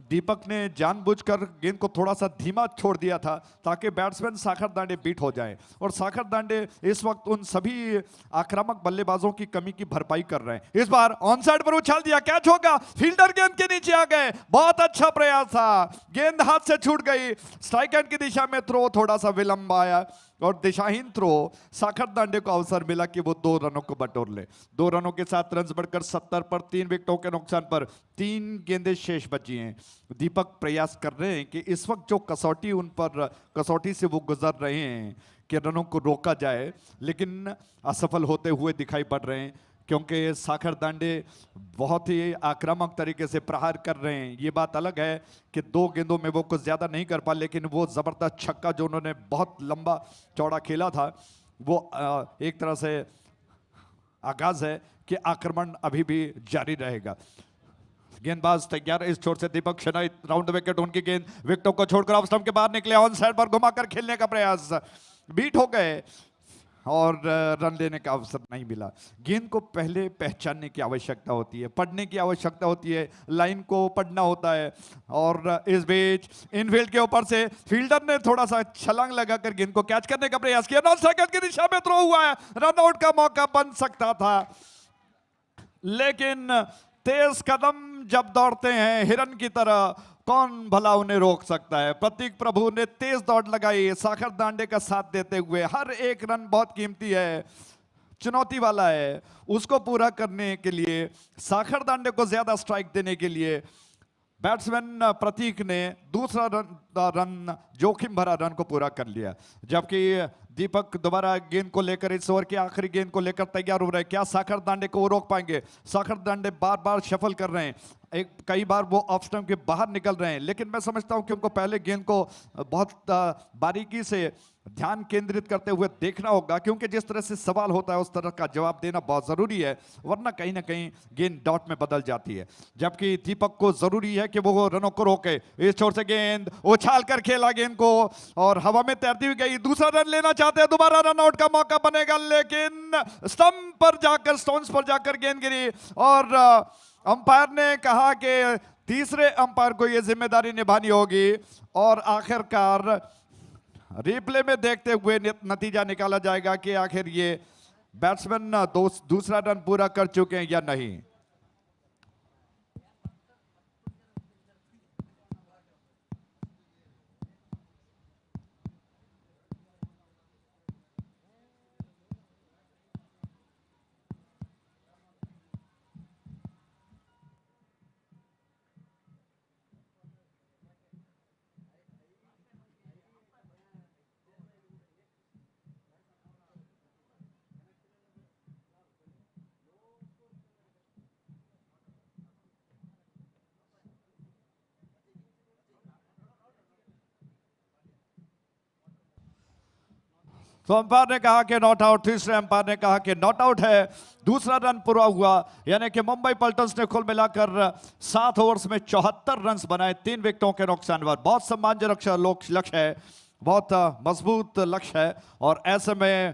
S2: दीपक ने जानबूझकर गेंद को थोड़ा सा धीमा छोड़ दिया था ताकि बैट्समैन साखर दांडे बीट हो जाए। और साखर दांडे इस वक्त उन सभी आक्रामक बल्लेबाजों की कमी की भरपाई कर रहे हैं। इस बार ऑन साइड पर उछाल दिया, कैच होगा, फील्डर गेंद के नीचे आ गए। बहुत अच्छा प्रयास था, गेंद हाथ से छूट गई। स्ट्राइक एंड की दिशा में थ्रो, थोड़ा सा विलंब आया और दिशाहीन थ्रो। साखर दांडे को अवसर मिला कि वो 2 रनों को बटोर ले। 2 रनों के साथ रन बढ़कर 70 पर 3 विकेटों के नुकसान पर 3 गेंदें शेष बची हैं। दीपक प्रयास कर रहे हैं कि इस वक्त जो कसौटी से वो गुजर रहे हैं कि रनों को रोका जाए, लेकिन असफल होते हुए दिखाई पड़ रहे हैं क्योंकि साखर दांडे बहुत ही आक्रामक तरीके से प्रहार कर रहे हैं। ये बात अलग है कि 2 गेंदों में वो कुछ ज्यादा नहीं कर पा, लेकिन वो जबरदस्त छक्का जो उन्होंने बहुत लंबा चौड़ा खेला था वो एक तरह से आगाज है कि आक्रमण अभी भी जारी रहेगा। गेंदबाज तैयार, इस छोर से दीपक शेनाई, राउंड विकेट उनकी गेंद, विकेटों को छोड़कर ऑफ स्टंप के बाहर निकले। ऑन साइड पर घुमाकर खेलने का प्रयास, बीट हो गए और रन लेने का अवसर नहीं मिला। गेंद को पहले पहचानने की आवश्यकता होती है, पढ़ने की आवश्यकता होती है, लाइन को पढ़ना होता है। और इस बीच इनफील्ड के ऊपर से फील्डर ने थोड़ा सा छलांग लगाकर गेंद को कैच करने का प्रयास किया। नॉन स्ट्राइकर की दिशा में थ्रो हुआ है, रन आउट का मौका बन सकता था, लेकिन तेज कदम जब दौड़ते हैं हिरन की तरह, कौन भला उन्हें रोक सकता है। प्रतीक प्रभु ने तेज दौड़ लगाई साखर दांडे का साथ देते हुए। हर एक रन बहुत कीमती है, चुनौती वाला है। उसको पूरा करने के लिए, साखर दांडे को ज्यादा स्ट्राइक देने के लिए बैट्समैन प्रतीक ने दूसरा रन जोखिम भरा रन को पूरा कर लिया। जबकि दीपक दोबारा गेंद को लेकर, इस ओवर की आखिरी गेंद को लेकर तैयार हो रहे हैं। क्या साखर दांडे को वो रोक पाएंगे? साखर दांडे बार बार शफल कर रहे हैं। एक कई बार वो ऑफ स्टंप के बाहर निकल रहे हैं, लेकिन मैं समझता हूं कि उनको पहले गेंद को बहुत बारीकी से ध्यान केंद्रित करते हुए देखना होगा, क्योंकि जिस तरह से सवाल होता है उस तरह का जवाब देना बहुत जरूरी है, वरना कहीं ना कहीं गेंद डॉट में बदल जाती है। जबकि दीपक को जरूरी है कि वो रनों को रोके। इस छोर से गेंद उछाल कर खेला गेंद को और हवा में तैरती हुई गई, दूसरा रन लेना चाहते हैं, दोबारा रन आउट का मौका बनेगा, लेकिन स्टंप पर जाकर, स्टोन्स पर जाकर गेंद गिरी और अंपायर ने कहा कि तीसरे अंपायर को यह जिम्मेदारी निभानी होगी और आखिरकार रिप्ले में देखते हुए नतीजा निकाला जाएगा कि आखिर ये बैट्समैन दूसरा रन पूरा कर चुके हैं या नहीं। तो अंपायर ने कहा कि नॉट आउट, तीसरे अंपायर ने कहा कि नॉट आउट है, दूसरा रन पूरा हुआ, यानी कि मुंबई पल्टन्स ने कुल मिलाकर 7 ओवर्स में 74 रन्स बनाए, 3 विकेटों के नुकसान पर। बहुत सम्मानजनक लक्ष्य है, बहुत मजबूत लक्ष्य है और ऐसे में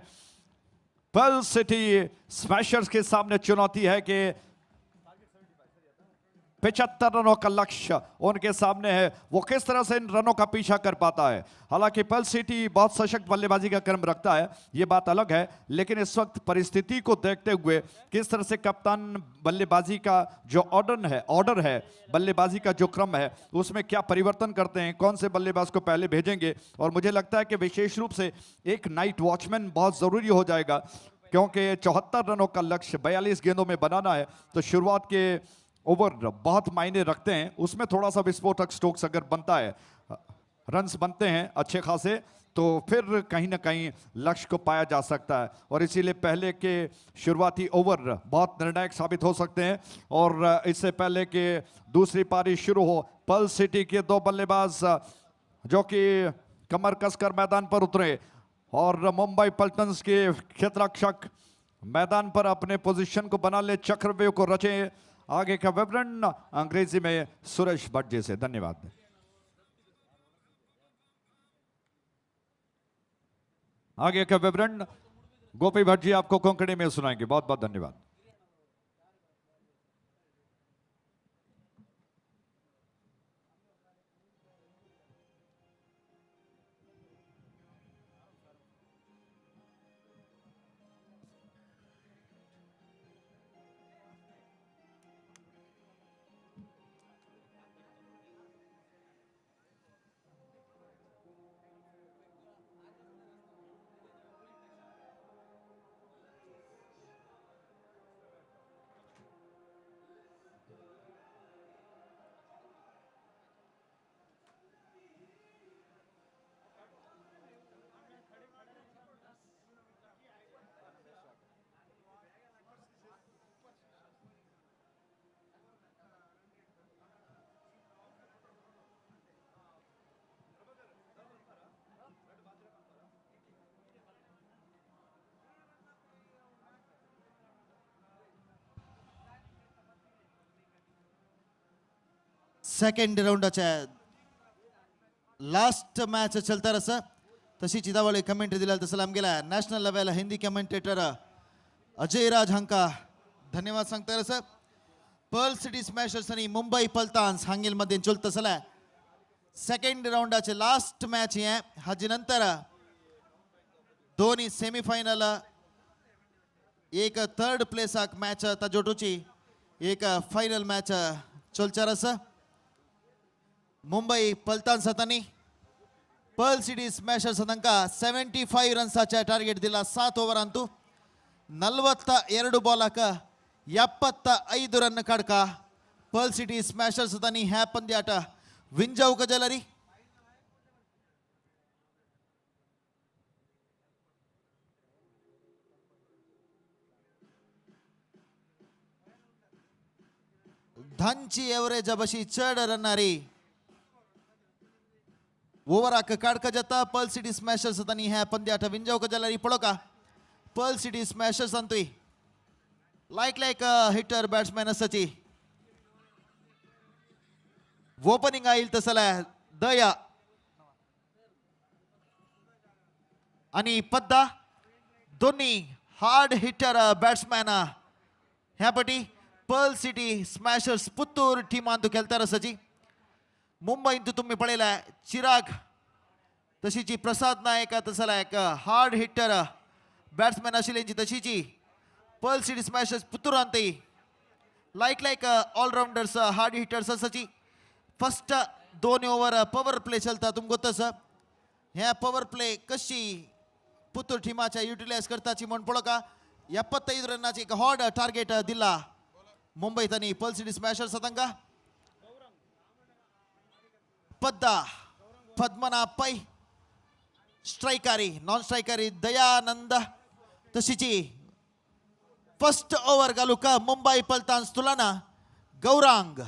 S2: पर्ल सिटी स्मैशर्स के सामने चुनौती है कि 75 रनों का लक्ष्य उनके सामने है, वो किस तरह से इन रनों का पीछा कर पाता है। हालांकि पर्ल सिटी बहुत सशक्त बल्लेबाजी का क्रम रखता है, ये बात अलग है, लेकिन इस वक्त परिस्थिति को देखते हुए किस तरह से कप्तान बल्लेबाजी का जो ऑर्डर है बल्लेबाजी का जो क्रम है उसमें क्या परिवर्तन करते हैं, कौन से बल्लेबाज को पहले भेजेंगे। और मुझे लगता है कि विशेष रूप से एक नाइट वॉचमैन बहुत जरूरी हो जाएगा, क्योंकि 74 रनों का लक्ष्य 42 गेंदों में बनाना है, तो शुरुआत के ओवर बहुत मायने रखते हैं। उसमें थोड़ा सा विस्फोटक स्ट्रोक्स अगर बनता है, रन्स बनते हैं अच्छे खासे, तो फिर कहीं ना कहीं लक्ष्य को पाया जा सकता है। और इसीलिए पहले के शुरुआती ओवर बहुत निर्णायक साबित हो सकते हैं। और इससे पहले कि दूसरी पारी शुरू हो, पर्ल सिटी के 2 बल्लेबाज जो कि कमर कसकर मैदान पर उतरे और मुंबई पल्टन्स के क्षेत्ररक्षक मैदान पर अपने पोजीशन को बना ले, चक्रव्यूह को रचे। आगे का विवरण अंग्रेजी में सुरेश भट्ट जी से। धन्यवाद। आगे का विवरण गोपी भट्ट जी आपको कोंकणी में सुनाएंगे। बहुत बहुत धन्यवाद।
S3: सेकंड राउंडाच्या लास्ट मॅच चलता रस तशी चिदावळी कमेंट्री दिला तसं आमगेला national level Hindi commentator Ajay Raj हांका धन्यवाद सांगता रस। पर्ल सिटी स्मॅशर्स आणि मुंबई पल्टान्स हांगेल मध्ये चलता सला सेकंड राउंडाचे लास्ट मॅच हे हाजे नंतर दोन्ही सेमीफायनल एक थर्ड प्लेसाक मॅच ताजोटूची एक फायनल मॅच चलचा रस। मुंबई पल्टान्स हातांनी पर्ल सिटी स्मॅशर्स हातांका 75 रन्साचे टार्गेट दिला 7 ओवरांतू 42 बॉलाक 75 रन काडका पर्ल सिटी स्मॅशर्स हातांनी ह्या पंद्याट विंजावक जलरी। धांची एवरेज बशी चढ रनणारी ओव्हराक काडका जाता पर्ल सिटी स्मॅशर्स तांणी ह्या पंद्याट विंजवक जाल्यार पळोवका पर्ल सिटी स्मॅशर्स अंतुय लायक हिटर बॅट्समॅन आसाची ओपनिंग आयिल तसल्या दया आणि पद्दा दोन्ही हार्ड हिटर बॅट्समॅन ह्या पटी पर्ल सिटी स्मॅशर्स पुत्तूर टिमांतू खेळतार आसाची मुंबईंतू तुम्ही पळयला चिराग तशीची प्रसाद नायक तसला एक हार्ड हिटर बॅट्समॅन आशिल्ल्यांची तशीची पर्ल सिटी स्मॅशर्स पुत्तूरांतय लायक ऑलराउंडर्स हार्ड हिटर्स आसाची फर्स्ट 2 ओव्हर पवर प्ले चलता तुमकां गोतस ह्या पवर प्ले कशी पुत्तूर टिमाच्या युटिलायज करताची म्हण पळोवका 75 रनाची एक हॉट टार्गेट दिला मुंबई तांणी पर्ल सिटी स्मॅशर्स तांकां पद्दा पद्मना पै स्ट्रायकारी नॉन स्ट्रायकारी दयानंद तशीची फर्स्ट ओव्हर घालूका मुंबई पलतान्स तुलना गौरांग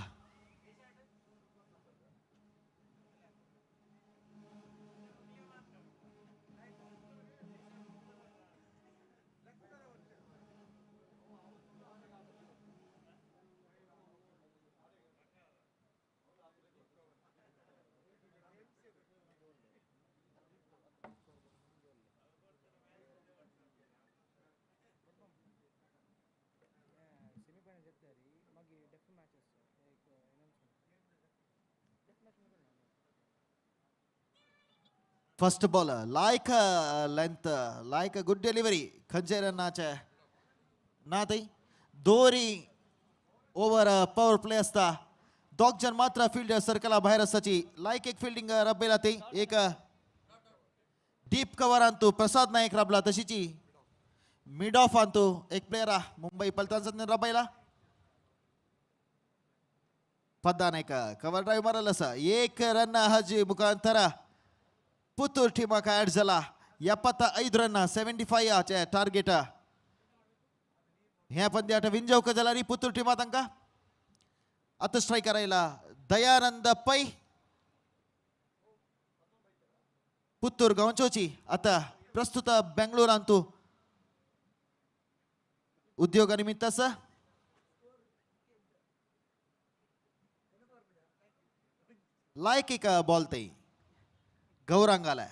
S3: फर्स्ट बॉल लायक लेंथ लायक गुड डिलिव्हरी खंजेर नाचे ना थंय दोरी ओव्हर पॉवर प्ले असता दोग जन मात्र फिल्डर सर्कला भायर आसाची लायक एक फिल्डिंग रबयला थंय एक डीप कवरांतू प्रसाद नायक रबला तशीची मिड ऑफ अंतू एक प्लेयर मुंबई पलतान्स रबयला पद्दा नायक कवर ड्राईव्ह मारल आसा एक रन हाजी मुखांतर पुत्तूर टिमाक ऍड जाला 75 रन 75 चे टार्गेट ह्या पंद्याट विंजवक जाल्यार पुत्तूर टिमा तांकां आतां स्ट्रायकर आयला दयानंद पै पुत्तूर गांवचोची आतां प्रस्तुत बेंगळूरांतू उद्योगा निमित्त आसा लायक एक बॉल थंय गौरांग आला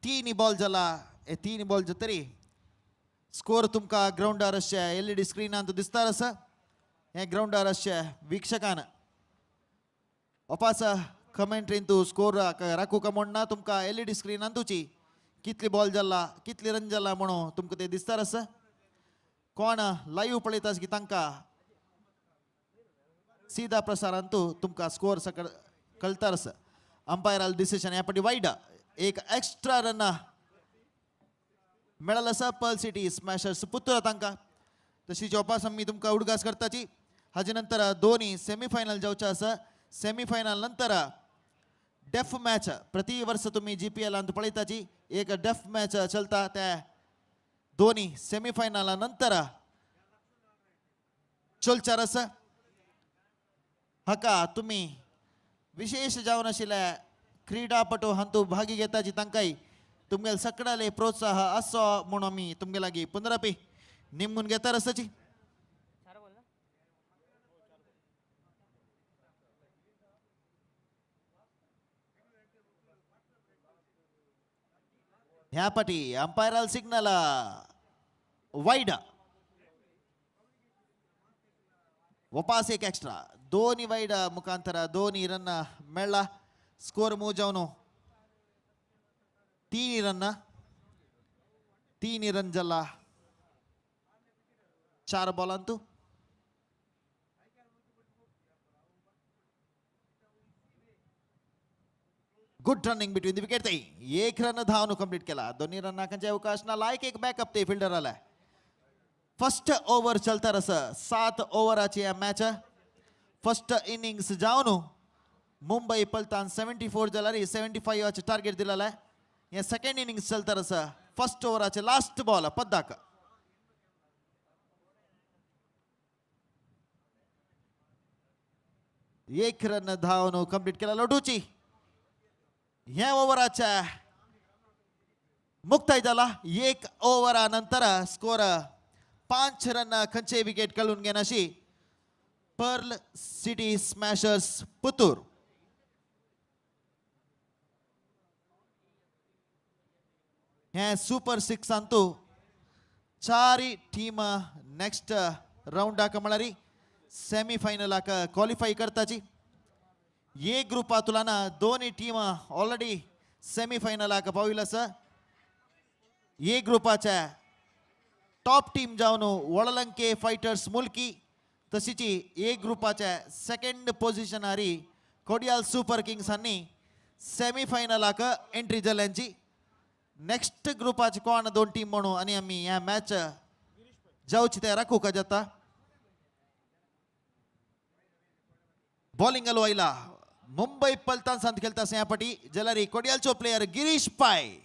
S3: 3 बॉल जाला 3 बॉल तरी स्कोर तुमकां ग्राउंडार अशें LED स्क्रिनांत दिसता आसा हे ग्राउंडार अशें वीक्षकान वापस कमेंट्रींतू स्कोर राखूंक म्हणना तुमकां LED स्क्रिनांतूची कितली बॉल जाला कितली रन जाला म्हणून तुमकां ते दिसता आसा कोण लाईव्ह पळयता की तांकां सीधा प्रसारांतू तुमकां स्कोर सकळ कळटा आसा अंपायराल डिसिशन ह्या फाटी वायड एक एक्स्ट्रा रन मेळ्ळा आसा पर्ल सिटी स्मॅशर्स पुत्तूर तांकां तशीच वापस आमी तुमकां उडगास करताची हाजे नंतर दोन्ही सेमीफायनल जावचे आसा सेमीफायनल नंतर डेफ मॅच प्रति वर्ष तुम्ही GPL पळयताची एक डेफ मॅच चलता त्या दोन्ही सेमीफायनल नंतर चलचार आसा हाका तुम्ही विशेष जावन आशिल्ल्या क्रीडापटू हातूंत भागी घेताची तांकांय तुमगेले सकडाले प्रोत्साह आसो म्हणून आमी तुमगे लागीं पुनरपी निमून घेता आसाची ह्या पाटी अंपायराल सिग्नल वाईड वापस एक एक्स्ट्रा दोन्ही वाईड मुखांतर दोन्ही रन मेळ्ळा स्कोर मूव जावन 3 रन जाला 4 बॉलांतू good running between the wicket एक रन धावन कंप्लीट केला दोन्ही रनांचे अवकाश ना लायक एक बॅकअप ते फिल्डर आला फर्स्ट ओव्हर चलता आसा 7 ओव्हराची मॅच फर्स्ट इनिंग्स जावन मुंबई पलतान 74 जाल्यार 75 चे टार्गेट दिलेला हे सेकंड इनिंग्स चलता आसा फर्स्ट ओव्हराचे लास्ट बॉल पद्दाक एक रन धावनो कंप्लीट केला लडूची ह्या ओव्हराच्या मुक्ताई झाला एक ओव्हरानंतर स्कोर 5 रन खंचे विकेट कळून घेण्याशी पर्ल सिटी स्मॅशर्स पुतूर हे सुपर 6 अंतू चारी टीम नेक्स्ट राउंड म्हणारी सेमीफायनल क्वालिफाय करताची ये ग्रुप तुलाना दोन्ही टीम ऑलरेडी सेमीफायनल पाविल ये ग्रुपाच्या टॉप टीम जाऊन वडलंके फायटर्स मुलकी तशीच ए ग्रुपाच्या सेकंड पोझिशन हारी कोडियाल सुपर किंग्स हांनी सेमीफायनल एंट्री जाल्यांची नेक्स्ट ग्रुपाची कोण दोन टीम म्हणू आणि आम्ही ह्या मॅच जाऊची तयार राखू का जाता बॉलिंग अलवायला मुंबई पलटन संत खेळता यापटी जलारी कोडियालचो प्लेयर गिरीश पाय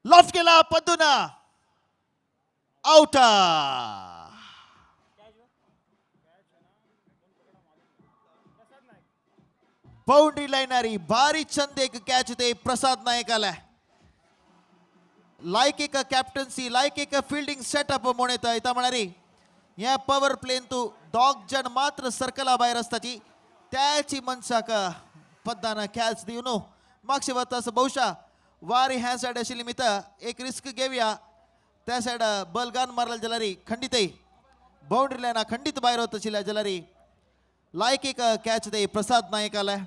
S3: लॉफ्ट केला पद्दून आउट बाउंड्री लाईनारी भारी छंद एक कॅच ते प्रसाद नायक आला लायक एक कॅप्टन्सी लायक एक फिल्डिंग सेटअप म्हणून येता म्हणारी या पॉवर प्लेन तू डॉग जन मात्र सर्कला बाहेर असताची त्याची मनसाक पद्दाना कॅच दिवनो मागचे वतास बहुशा वारी ह्या साइड आशिल्ली मित एक रिस्क घेऊया त्या साइड बलगान मारल जलारी खंडित बाउंड्री लाईन खंडित बाहेर होत आशिल्ल्या जलारी लायक एक कॅच दे प्रसाद नायक आलाय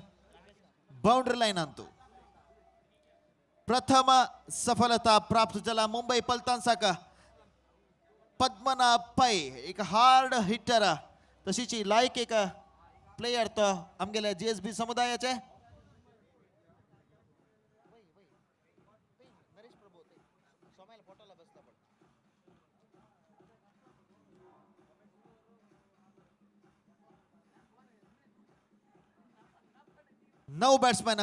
S3: बाउंड्री लाईन आणतो प्रथम सफलता प्राप्त झाला मुंबई पलटनसाक पद्मनाभ पै एक हार्ड हिटर तशीच लायक एक प्लेयर तो आमगेल्या जीएसबी समुदायाचे नऊ बॅट्समॅन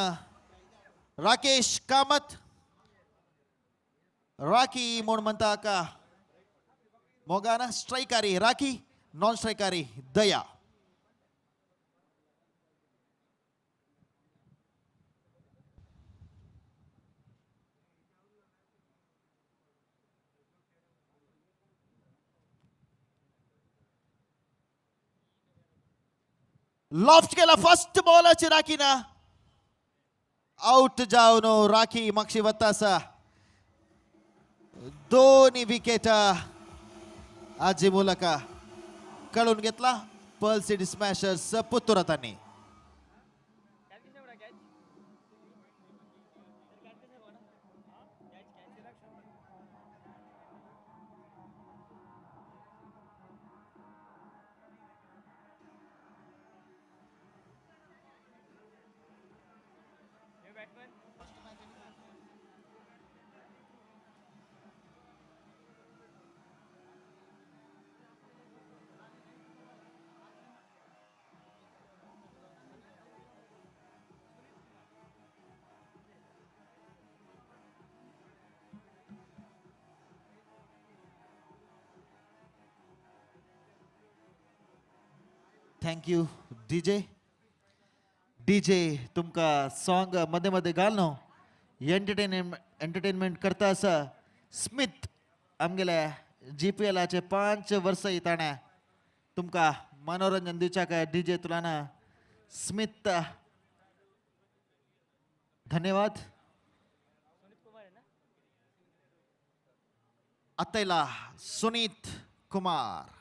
S3: राकेश कामत राखी म्हणून म्हणता का मोगाना स्ट्रायकारी राखी नॉन स्ट्रायकारी दया लॉफ्ट केला फर्स्ट बॉलाची राखी ना आउट जाऊन राखी मागशी वत्तासा दोन्ही विकेट आजी ಮೂಲಕ कळून घेतला पर्ल सिटी स्मॅशर्स पुतुरातांनी थँक यू डीजे डीजे तुमका सॉन्ग मध्ये मध्ये घालनो एंटरटेनमेंट करता असा स्मिथ आमगेल्या जीपीएलाचे 5 वर्ष येताना तुमका मनोरंजन दिवच्या काय डीजे तुलाना स्मिथ धन्यवाद अतैला सुनीत कुमार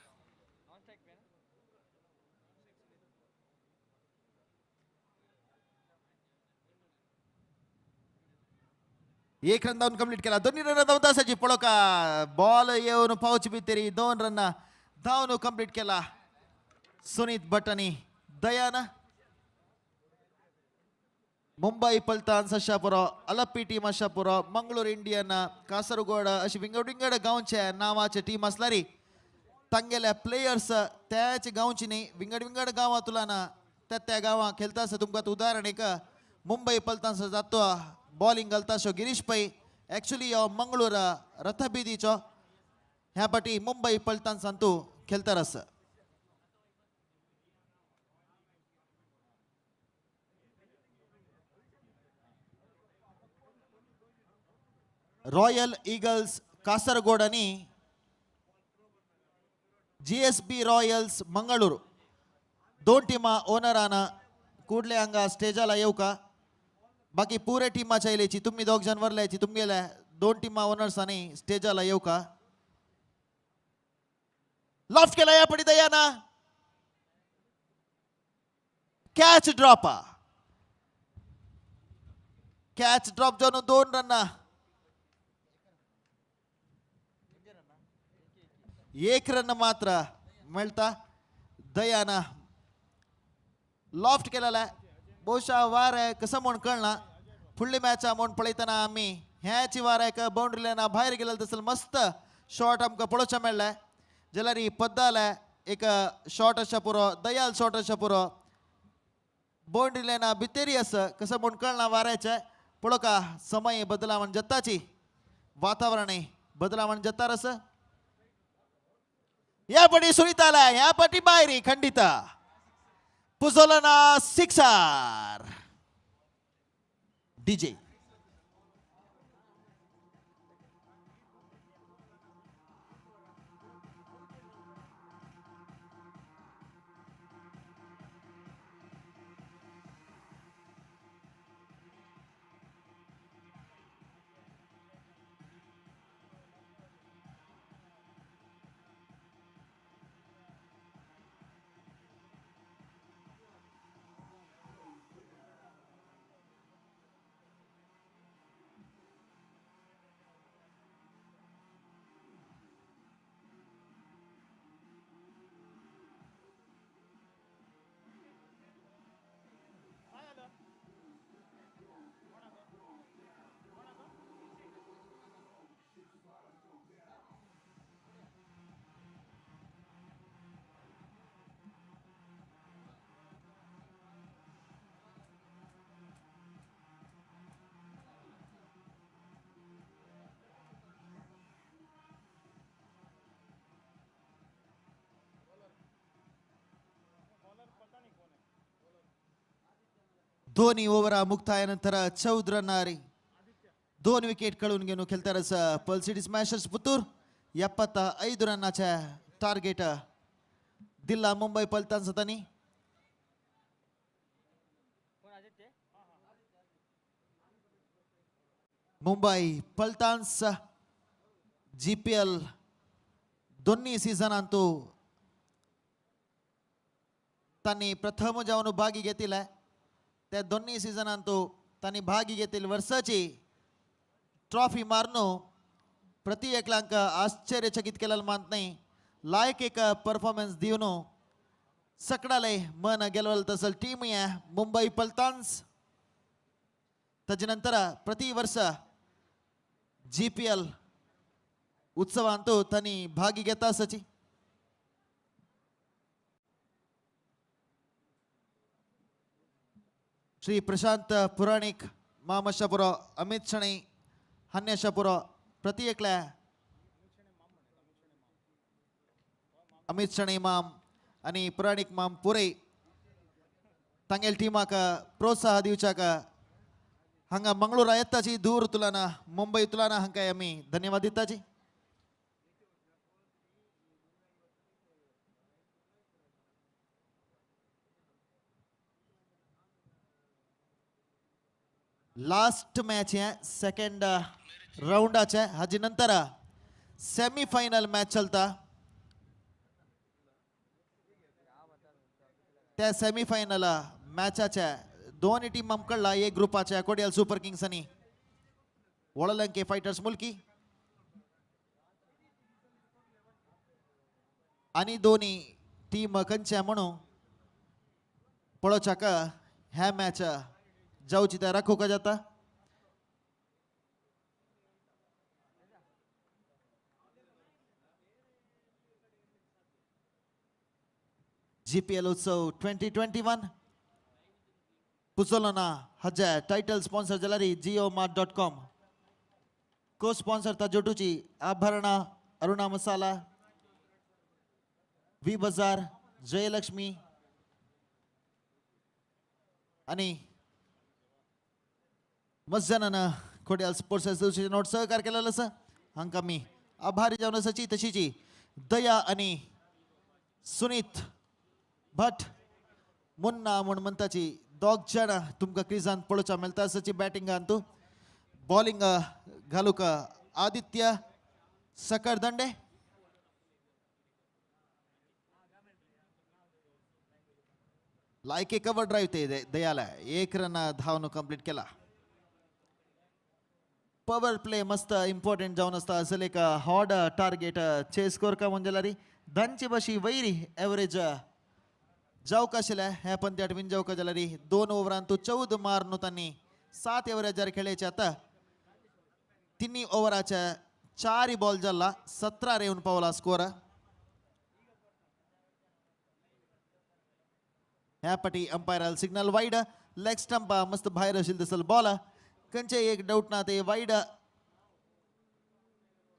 S3: एक रन धावून कंप्लीट केला दोन्ही रन धावून तासाची पळोका बॉल येऊन पावची भितरी 2 रन धावून कंप्लीट केला सुनीत भट्टनी दयान मुंबई पलटन सशापुर अलप्पी टीम अशापुर मंगळूर इंडियन कासरगोड अशी विंगड गावचे नावाचे टीम असणारी तांगेल्या प्लेयर्स त्याच गावची न्ही विंगड गावा तुलाना त्या गावा खेळता तुमका उदाहरण एक मुंबई पलटन जातो बॉलिंग घालता गिरीश पै ॲक्च्युली मंगळूर रथबिदीचो ह्या पाटी मुंबई पलटन्स अंतू खेळतारस. रॉयल ईगल्स कासरगोड आणि GSB रॉयल्स मंगळूर दोन टीमा ओनराना कुडले हांगा स्टेजाला येऊ का. बाकी पुरे टीमाच्या येयलेची तुम्ही दोग जण वरल्याची तुमगेल्या दोन टीमा ओनर्सांनी स्टेजाला येऊ का. लॉफ्ट केला या पडी दयाना कॅच ड्रॉप. कॅच ड्रॉप जाऊन 2 रन 1 रन मात्र मिळता. दयाना लॉफ्ट केलेला बहुशा वार आहे कसं म्हण कळना. फुडली मॅच म्हण पळयतना आम्ही ह्याची वार आहे बाउंड्री लायना भायर गेलेलं तसल मस्त शॉट आमकां पळोवच्या मेळ्ळाय. जाल्यार ही पद्दाल एक शॉट अशा पुरो दयाल शॉट अशा पुरो बाउंड्री लायना भितरी आस कसं म्हण कळना वाऱ्याचे पळोवका. समय बदलावण जत्ताची वातावरण बदलावण जत्तार आस. या पटी सुनीताला या पटी बाहेरी खंडिता पुजोलना 6 डीजे. दोन्ही ओव्हर मुक्तायानंतर 14 रनारी 2 विकेट कळून घेऊन खेळतारच Perl City Smashers Puttur 75 रनाच्या target दिला मुंबई पलटन्स हातांनी. मुंबई पलटन्स GPL दोन्ही सीझनांतू तांणी प्रथम जावन भागी घेतिला. त्या दोन्ही सीझनांतू तांणी भागी घेतील वर्षाची ट्रॉफी मारनो प्रति एकल्यांक आश्चर्यचकित केलेलं मानत नाही. लायक एक परफॉर्मन्स दिवन सकडाले मन गेलवल तसल टीम आहे मुंबई पलटन्स. ताजे नंतर प्रति वर्ष GPL उत्सवांतू तांणी भागी घेता आसाची. श्री प्रशांत पुराणिक माम अशापुरो अमित शणै हन्य अशापुरो प्रति एकल्या अमित शणै माम आणि पुराणिक माम पुरे तांगेल टीमाक प्रोत्साह दिवच्याक हांगा मंगळूर येताची दूर तुलना मुंबई तुलना हांकां आमी धन्यवाद दिताची. लास्ट मैच है सेकंड राउंडाचे हाजी नंतर सेमीफायनल मैच चलता. त्या सेमीफायनल मॅचाच्या दोन्ही टीम कडला एक ग्रुपाच्या कोडियल सुपर किंग्स आणि वडलंके फायटर्स मुलकी आणि दोन्ही टीम खंयचे म्हणून पळोवच्याक ह्या मॅच जाऊची त्या राखूक जाता. GPL उत्सव 2021 पुजोलना हजे टाइटल स्पॉन्सर जाल्यारी JioMart.com को स्पॉन्सर ता जोटूची आभरणा अरुणा मसाला, वी बाजार, जयलक्ष्मी आणि मस्जनानं खोट्याल स्पोर्ट्स असोसिएशन नोट सहकार केलेलं असं हांका मी आभारी जावन आसाची तशीची दया आणि सुनीत भट मुन्ना म्हण म्हणताची दोग जण तुमकां क्रिजान पळोवचा मेळटा आसाची बॅटिंगान तू बॉलिंग घालूक आदित्य सकरदंडे लायक कवर ड्राईव्ह ते दयाला 1 रन धावनो कंप्लीट केला पवर प्ले मस्त इम्पॉर्टंट जावन आसता असले एक हॉड टार्गेट चेस करका म्हणजे लारी धांची बशी वैरी एवरेज जावक आशिल्ले हे पंद्याट विन जावक जाल्यारी 2 ओव्हरांत तू 14 मारनो तांणी 7 एवरेजार खेळ्याचे आता 3 ओव्हराच्या 4 बॉल जाला 17 येवन पावला स्कोर ह्या पाटी umpire signal wide leg stump मस्त भायर आशिल्लो दिसल बॉल खंयचे एक डाऊट ना ते वाईड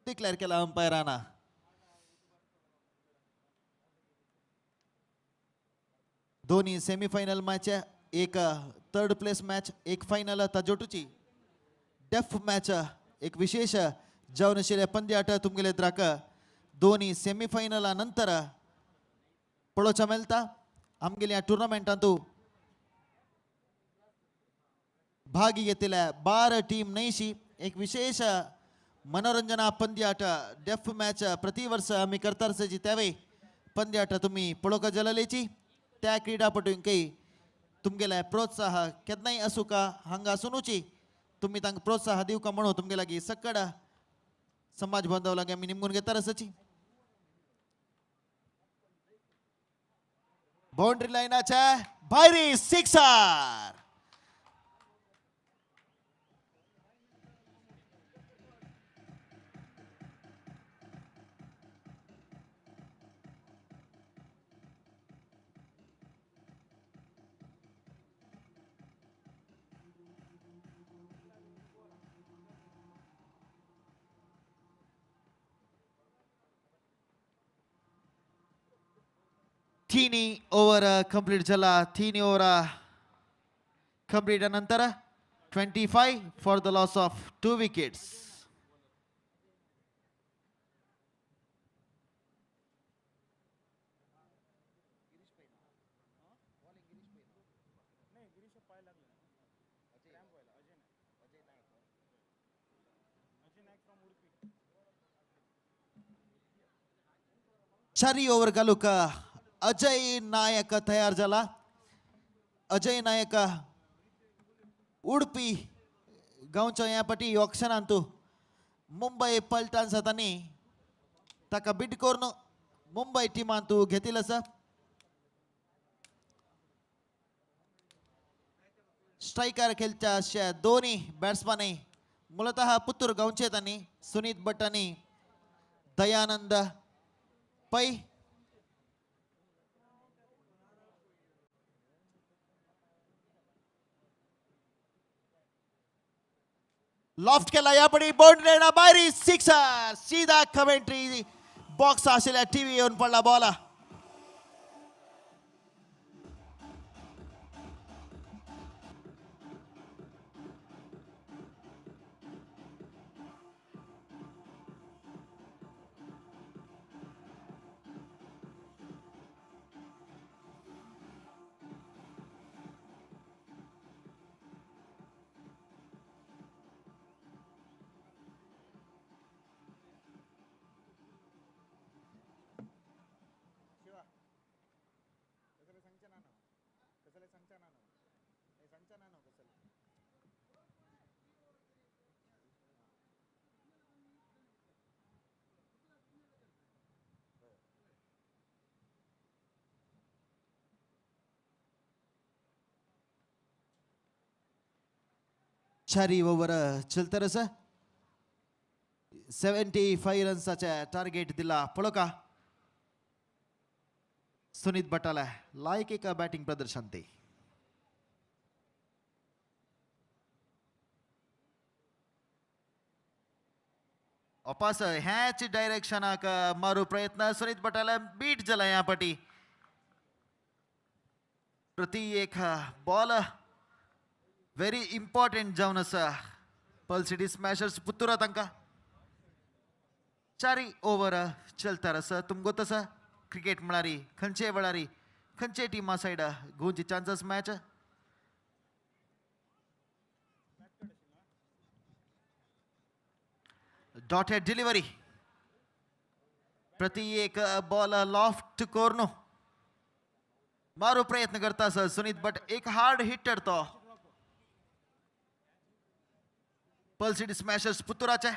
S3: डिक्लेअर केला अंपायराना दोन्ही सेमीफायनल मॅच एक थर्ड प्लेस मॅच एक फायनल ताजोटूची डेफ मॅच एक विशेष जावन आशिल्ले पंद्याट तुमगेले द्राक दोन्ही सेमीफायनला नंतर पळोवचा मेळटा आमगेल्या टुर्नामेंटांत भाग घेतलेल्या 12 टीम नैशी एक विशेष मनोरंजना पंद्याट डेफ मॅच प्रतिवर्ष आम्ही करता आसाची त्यावेळी पंद्याट तुम्ही पळोवक जल्लेची त्या क्रीडापटूंकय तुमगेले प्रोत्साह केन्नाय आसूं का हांगा सुनूची तुम्ही तांकां प्रोत्साह दिवका म्हणून तुमगे लागीं सकड समाज बांधव लागीं आमी निमगून घेता आसाची बाउंड्री लाईनाच्या भायरी सिक्सर तीन ओव्हर कंप्लीट झाला 3 ओव्हर कंप्लीट नंतर 25 for the loss of 2 wickets Chari over घालूक अजय नायक तयार झाला अजय नायक उडपी गांवच्या ह्या पटी ऑक्शनांत मुंबई पलटन्स तांणी ताका बीट करून मुंबई टिमान तू घेतील आसा स्ट्रायकर खेळच्या अशा दोन्ही बॅट्समॅन मूलतः पुत्तूर गांवचे तांणी सुनीत भट आणि दयानंद पै लॉफ्ट केला यापडी बाउंड्री बाहेरी सिक्सर सीधा कमेंट्री बॉक्स आशिल्ल्या टीव्ही येऊन पडला बॉल चारी ओव्हर चलतर आसा 75 रन्साचे टार्गेट दिला पळोवका सुनीत भटाला लायक एक बॅटिंग प्रदर्शन ते वापस ह्याच डायरेक्शनाक मारू प्रयत्न सुनीत बटाला बीट जाला ह्या पाटी प्रति एक बॉल व्हेरी इम्पॉर्टंट जावन आसा पर्ल सिटी स्मॅशर्स पुत्तुरा तांकां 4 ओव्हर चलतार आसा तुमकां गोत आसा क्रिकेट म्हळ्यार खंयचे वेळार खंयचे टिमा सायड गोवचे चान्सेस मॅच डॉटेड डिलिव्हरी प्रति एक बॉल लॉफ्ट कोर्नो मारू प्रयत्न करता सर सुनीत बट एक हार्ड हिटर तो पर्ल सिटी स्मॅशर्स पुत्तुराचे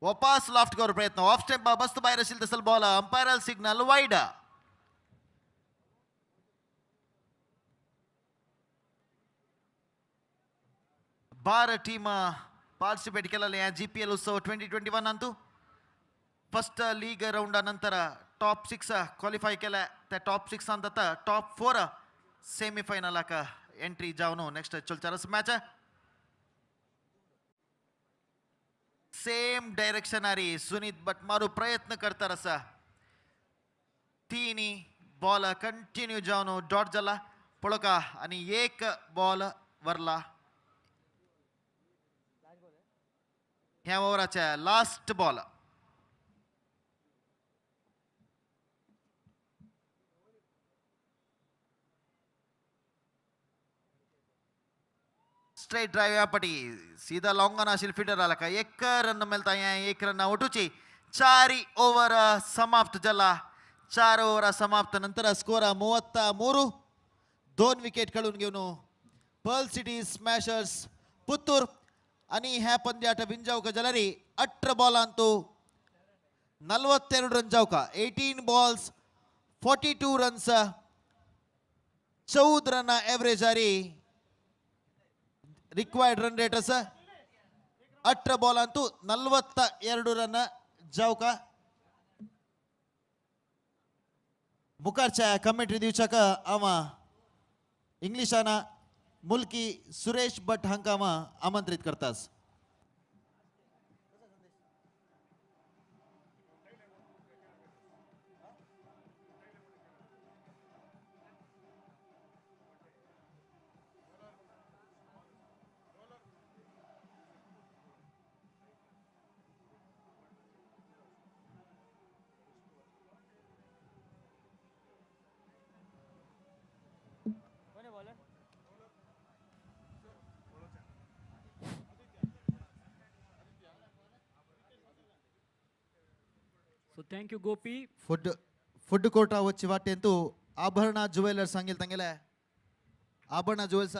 S3: वापस लॉफ्ट करू प्रयत्न ऑफ स्टेप बस्त भायर आशिल्लो तसलो बॉल अंपायरल सिग्नल वाईड बार टीम पार्टिसिपेट केलेले GPL उत्सव 2021 अंतू फर्स्ट लीग राउंड नंतर टॉप 6 क्वालिफाय केला त्या टॉप 6 आता टॉप 4 सेमीफायनलाक एंट्री जावन नेक्स्ट चलचारस मॅच सेम डायरेक्शनारी सुनीत बट मारू प्रयत्न करतार आसा तिनी बॉल कंटिन्यू जावन डॉट जाला पळोका आणि एक बॉल वरला ह्या ओव्हराच्या लास्ट बॉल स्ट्रेट ड्राइव या पटी सीधा लॉन्ग ऑन आशिल फीडर आला का एक रन मिळता एक रन उठूची 4 ओव्हर समाप्त जाला 4 ओव्हर समाप्त नंतर स्कोर 33 2 विकेट काढून घेऊन पर्ल सिटी स्मॅशर्स पुत्तूर आणि ह्या पंद्याट विंजावका जलारी 18 बॉलांतू 42 रन जावका 18 बॉल्स 42 रन्स 14 रन एवरेज आरी रिक्वायर्ड रन रेट असा 18 बॉलांतू 42 रन जावका मुखारच्या कमेंट्री दिवच्याक आमा इंग्लिशाना मुलकी सुरेश भट हांकां आमंत्रित करतास
S4: So thank you, Gopi.
S3: Food court వచ్చి వాటెంతు ಆಭರಣ ಜುವೆಲರ್ಸ್ ಸಂಗಿಲ್ ತಂಗೆಲೆ Abharana jewels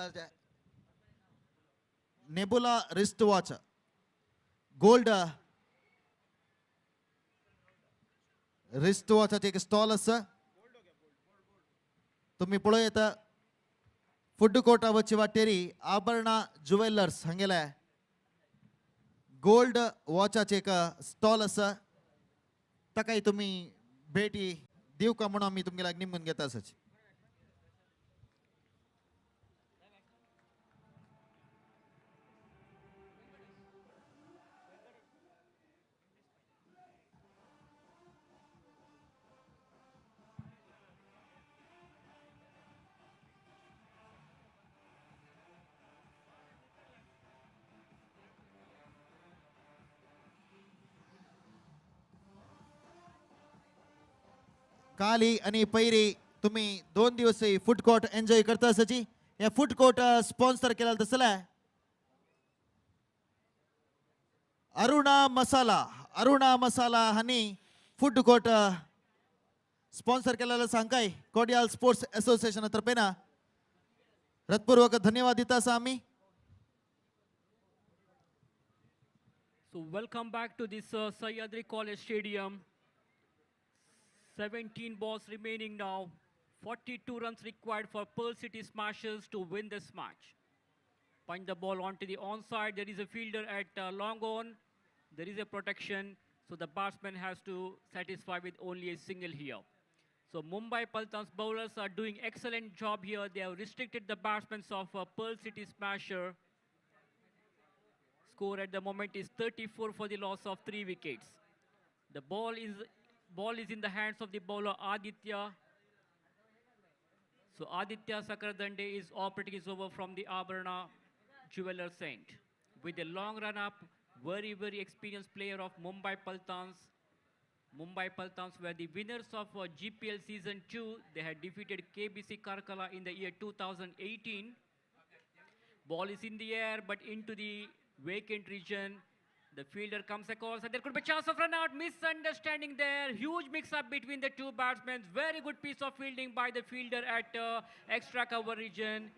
S3: nebula wrist watch gold wrist वॉचाचे एक स्टॉल आसा तुम्ही पळय येता फूड कोर्टा वच्चे वाटेरी आभरणा ज्युवेलर्स हांगेले गोल्ड वॉचाचे एक स्टॉल आसा ताकाय तुम्ही भेटी दिवका म्हणून आम्ही तुमगेला निमून घेता आसाची काली आणि पैरी तुम्ही 2 दिवस फूड कोर्ट एन्जॉय करता आसाची या फूड कोर्ट स्पॉन्सर केला तसला अरुणा मसाला हानी फूड कोर्ट स्पॉन्सर केलेला सांगाय कोडियाल स्पोर्ट्स असोसिएशन तर्फे ना हृदयपूर्वक धन्यवाद दिता आसा आम्ही
S4: So welcome back to this Sahyadri College Stadium. 17 balls remaining now. 42 runs required for Pearl City Smashers to win this match. Punch the ball onto the onside. There is a fielder at long on. There is a protection. So the batsman has to satisfy with only a single here. So Mumbai Paltan's bowlers are doing excellent job here. They have restricted the batsmen of Pearl City Smasher. Score at the moment is 34 for the loss of 3 wickets. The ball is in the hands of the bowler Aditya. So Aditya Sakardande is operating his over from the Abarna Jeweler Saint. With a long run up, very, very experienced player of Mumbai Paltans. Mumbai Paltans were the winners of GPL Season 2. They had defeated KBC Karkala in the year 2018. Ball is in the air, but into the vacant region. The fielder comes across, and there could be a chance of run out. Misunderstanding there. Huge mix-up between the two batsmen. Very good piece of fielding by the fielder at extra cover region.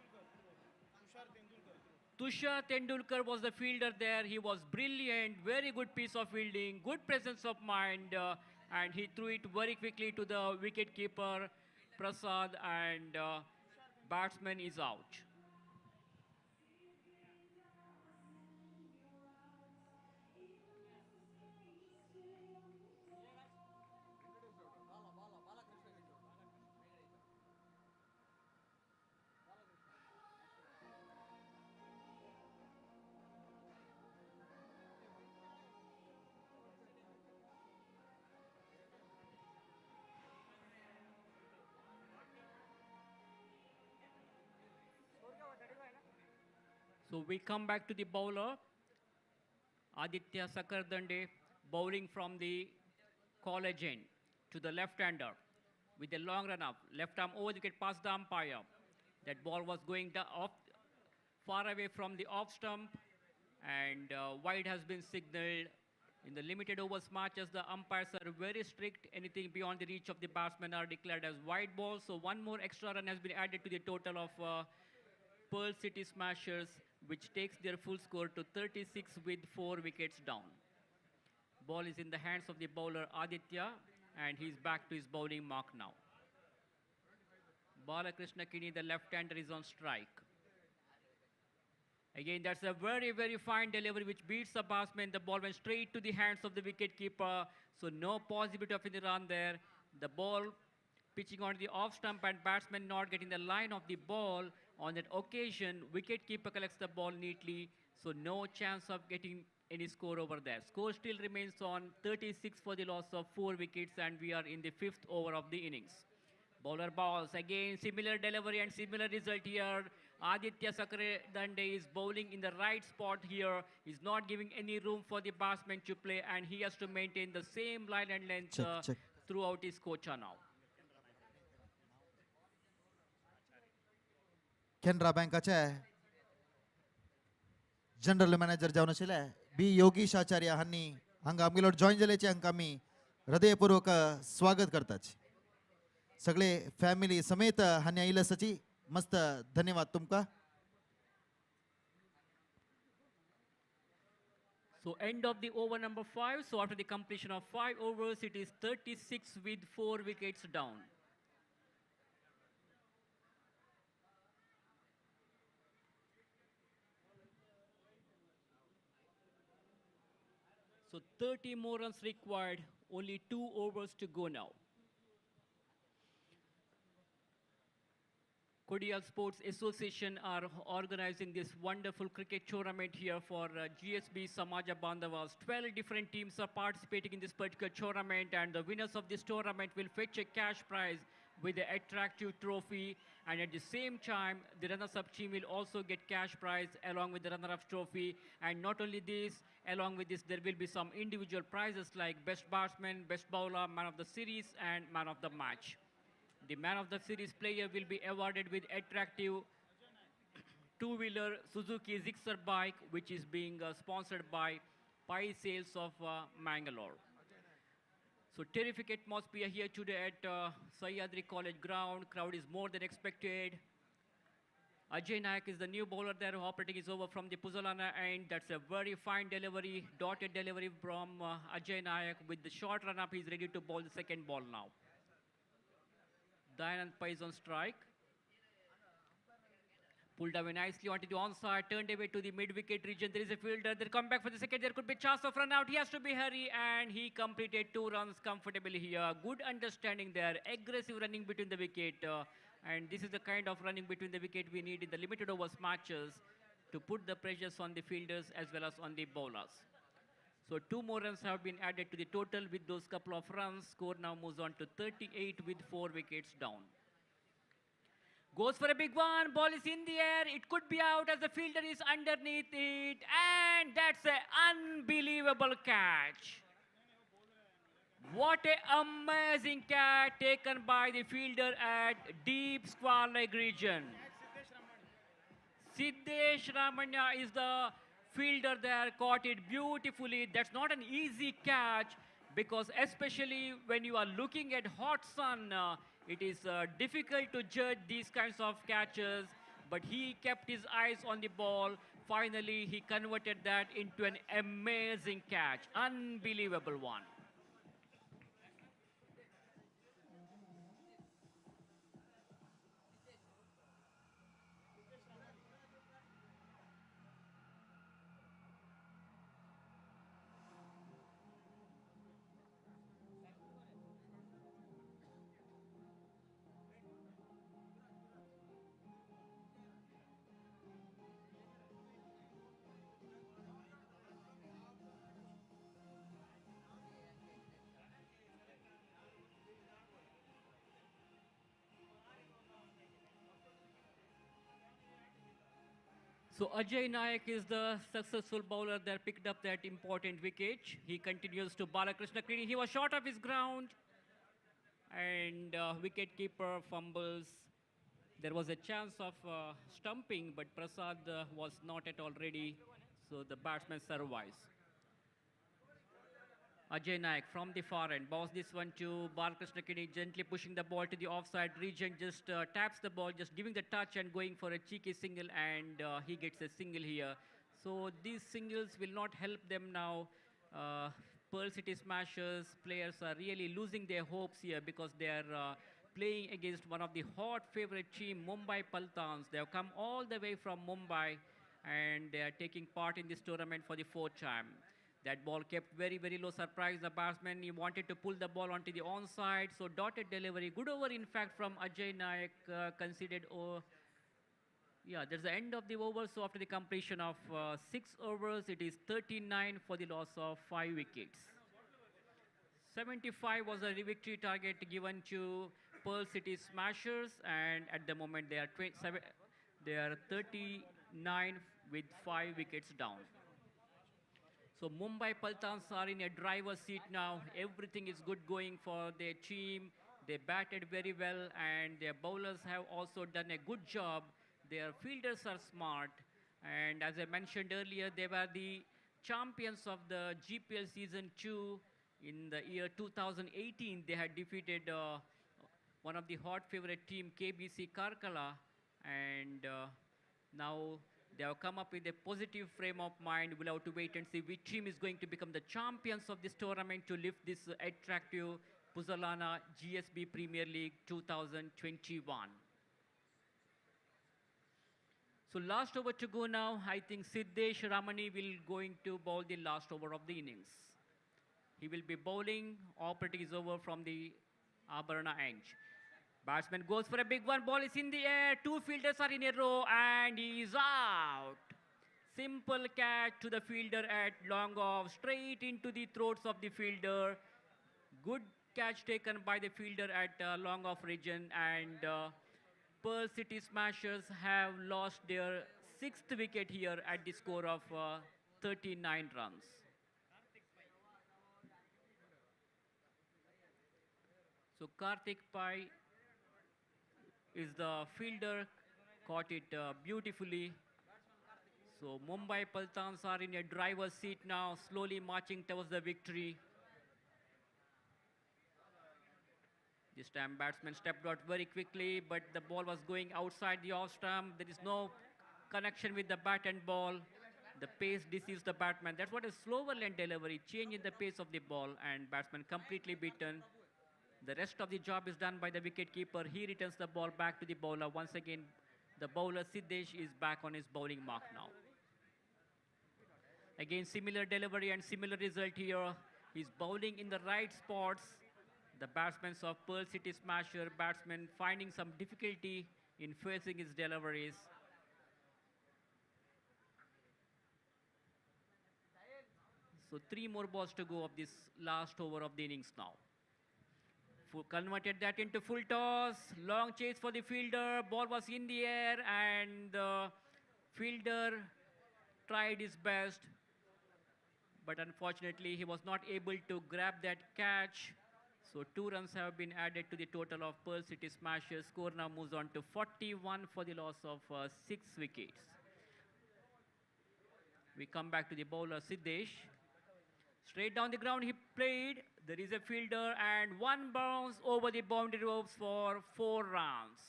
S4: Tushar Tendulkar was the fielder there. He was brilliant. Very good piece of fielding. Good presence of mind. And he threw it very quickly to the wicket-keeper, Prasad, and batsman is out. So we come back to the bowler, Aditya Sakardande, bowling from the college end to the left-hander with a long run-up. Left arm over the wicket past the umpire. That ball was going off, far away from the off stump, and wide has been signaled. In the limited overs matches, the umpires are very strict. Anything beyond the reach of the batsman are declared as wide balls. So one more extra run has been added to the total of Pearl City Smashers, which takes their full score to 36 with 4 wickets down. Ball is in the hands of the bowler Aditya, and he's back to his bowling mark now. Balakrishna Kini, the left-hander, is on strike. Again, that's a very, very fine delivery which beats the batsman. The ball went straight to the hands of the wicket-keeper, so no possibility of any run there. The ball pitching on the off stump and batsman not getting the line of the ball. On that occasion, wicket-keeper collects the ball neatly, so no chance of getting any score over there. Score still remains on 36 for the loss of 4 wickets, and we are in the 5th over of the innings. Bowler balls, again similar delivery and similar result here. Aditya Sakardande is bowling in the right spot here. He's not giving any room for the batsman to play, and he has to maintain the same line and length throughout his kocha now.
S3: Canara बँकाचे general manager जावन आशिल्ले B Yogish आचार्य हांणी हांगा आमगेलो join जाल्याचे हांकां आमी हृदयपूर्वक स्वागत करतात. सगळे फॅमिली समेत हांणी आयिल्ले आसाची मस्त धन्यवाद तुमकां.
S4: So end of the over number 5. So after the completion of 5 overs, it is 36 with 4 wickets down. So 30 more runs required, only 2 overs to go now. Kodial Sports Association are organizing this wonderful cricket tournament here for GSB Samaja Bandhavas. 12 different teams are participating in this particular tournament, and the winners of this tournament will fetch a cash prize with the attractive trophy, and at the same time the runners-up team will also get cash prize along with the runner-up trophy. And not only this, along with this there will be some individual prizes like best batsman, best bowler, man of the series, and man of the match. The man of the series player will be awarded with attractive two-wheeler Suzuki Gixxer bike, which is being sponsored by Pi Sales of Mangalore. So terrific atmosphere here today at Sahyadri College ground. Crowd is more than expected. Ajay Nayak is the new bowler there, operating his over from the Puzalana end. That's a very fine delivery, dotted delivery from Ajay Nayak. With the short run-up, he's ready to bowl the second ball now. Dayanand Pai is on strike. Pulled away nicely onto the onside, turned away to the mid-wicket region. There is a fielder. They'll come back for the second. There could be a chance of run out. He has to be hurry, and he completed 2 runs comfortably here. Good understanding there. Aggressive running between the wicket. And this is the kind of running between the wicket we need in the limited overs matches to put the pressures on the fielders as well as on the bowlers. So 2 more runs have been added to the total with those couple of runs. Score now moves on to 38 with 4 wickets down. Goes for a big one. Ball is in the air. It could be out as the fielder is underneath it. And that's an unbelievable catch. What an amazing catch taken by the fielder at deep square leg region. Siddesh Ramanya is the fielder there, caught it beautifully. That's not an easy catch because especially when you are looking at hot sun, it is difficult to judge these kinds of catches, but he kept his eyes on the ball. Finally, he converted that into an amazing catch. Unbelievable one. So Ajay Nayak is the successful bowler that picked up that important wicket. He continues to Balakrishna Krini. He was short of his ground and wicket-keeper fumbles. There was a chance of stumping, but Prasad was not at all ready, so the batsman survives. Ajay Nayak from the far end bows this one to Balakrishna Kini, gently pushing the ball to the offside region, just taps the ball, just giving the touch and going for a cheeky single, and he gets a single here. So these singles will not help them now. Pearl City Smashers players are really losing their hopes here because they are playing against one of the hot favorite team, Mumbai Paltans. They have come all the way from Mumbai and they are taking part in this tournament for the 4th time. That ball kept very, very low. Surprise the batsman. He wanted to pull the ball onto the onside. So dotted delivery. Good over, in fact, from Ajay Nayak. Considered. Yeah, there's the end of the over. So after the completion of 6 overs, it is 39 for the loss of 5 wickets. 75 was the victory target given to Pearl City Smashers. And at the moment, they are 39 with 5 wickets down. So Mumbai Paltans are in a driver's seat now. Everything is good going for their team. They batted very well and their bowlers have also done a good job. Their fielders are smart. And as I mentioned earlier, they were the champions of the GPL Season 2 in the year 2018. They had defeated one of the hot favorite team, KBC Karkala. And now they have come up with a positive frame of mind. We'll have to wait and see which team is going to become the champions of this tournament to lift this attractive Puzalana GSB Premier League 2021. So last over to go now. I think Siddesh Ramani will going to bowl the last over of the innings. He will be bowling. Operating is over from the Abarna end. Batsman goes for a big one. Ball is in the air. 2 fielders are in a row and he is out. Simple catch to the fielder at long off, straight into the throats of the fielder. Good catch taken by the fielder at long off region, and Pearl City Smashers have lost their 6th wicket here at the score of 39 runs. So Karthik Pai is the fielder, caught it beautifully. So Mumbai Paltans are in a driver's seat now, slowly marching towards the victory. This time batsman stepped out very quickly, but the ball was going outside the off stump. There is no connection with the bat and ball. The pace deceives the batsman. That's what a slower lane delivery, change in the pace of the ball, and batsman completely beaten. The rest of the job is done by the wicketkeeper. He returns the ball back to the bowler. Once again, The bowler Siddesh is back on his bowling mark now. Again, similar delivery and similar result here. He's bowling in the right spots. The batsmen of Pearl City Smasher, batsmen finding some difficulty in facing his deliveries. So 3 more balls to go of this last over of the innings now. Converted that into full toss. Long chase for the fielder. Ball was in the air and the fielder tried his best. But unfortunately, he was not able to grab that catch. So 2 runs have been added to the total of Pearl City Smashers. Score now moves on to 41 for the loss of 6 wickets. We come back to the bowler Siddesh. Straight down the ground he played. There is a fielder and 1 bounce over the boundary ropes for 4 runs.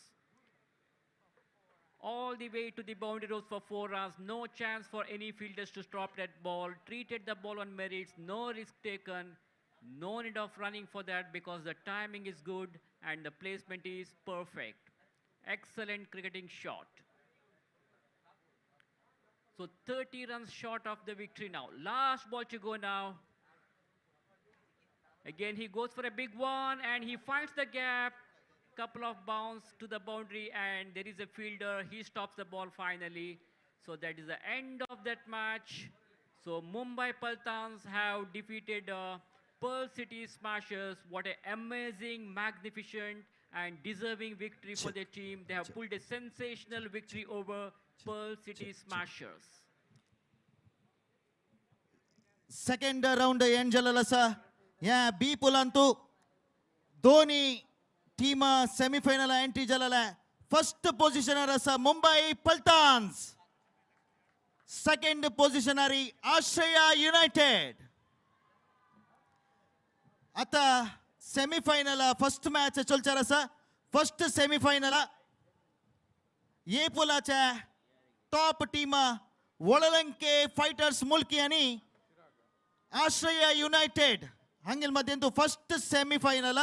S4: All the way to the boundary ropes for 4 runs. No chance for any fielders to stop that ball. Treated the ball on merits. No risk taken. No need of running for that because the timing is good and the placement is perfect. Excellent cricketing shot. So 30 runs short of the victory now. Last ball to go now. Again, he goes for a big one and he finds the gap. Couple of bounce to the boundary and there is a fielder. He stops the ball finally. So that is the end of that match. So Mumbai Paltans have defeated Pearl City Smashers. What an amazing, magnificent and deserving victory for their team. They have pulled a sensational victory over Pearl City Smashers.
S3: Second round end झालेला असा. या B पुलांतू दोन्ही team semifinal entry झालेला आहे. First पोझिशनर असा Mumbai Paltans. Second पोझिशनरी Ashraya united. आता सेमीफायनल फर्स्ट मॅच चलचार असा. फर्स्ट सेमीफायनल ये पुलाच्या टॉप टीम वळलंके फायटर्स मुल्की आणि आश्रया युनायटेड हंगिल मध्ये फर्स्ट सेमीफायनल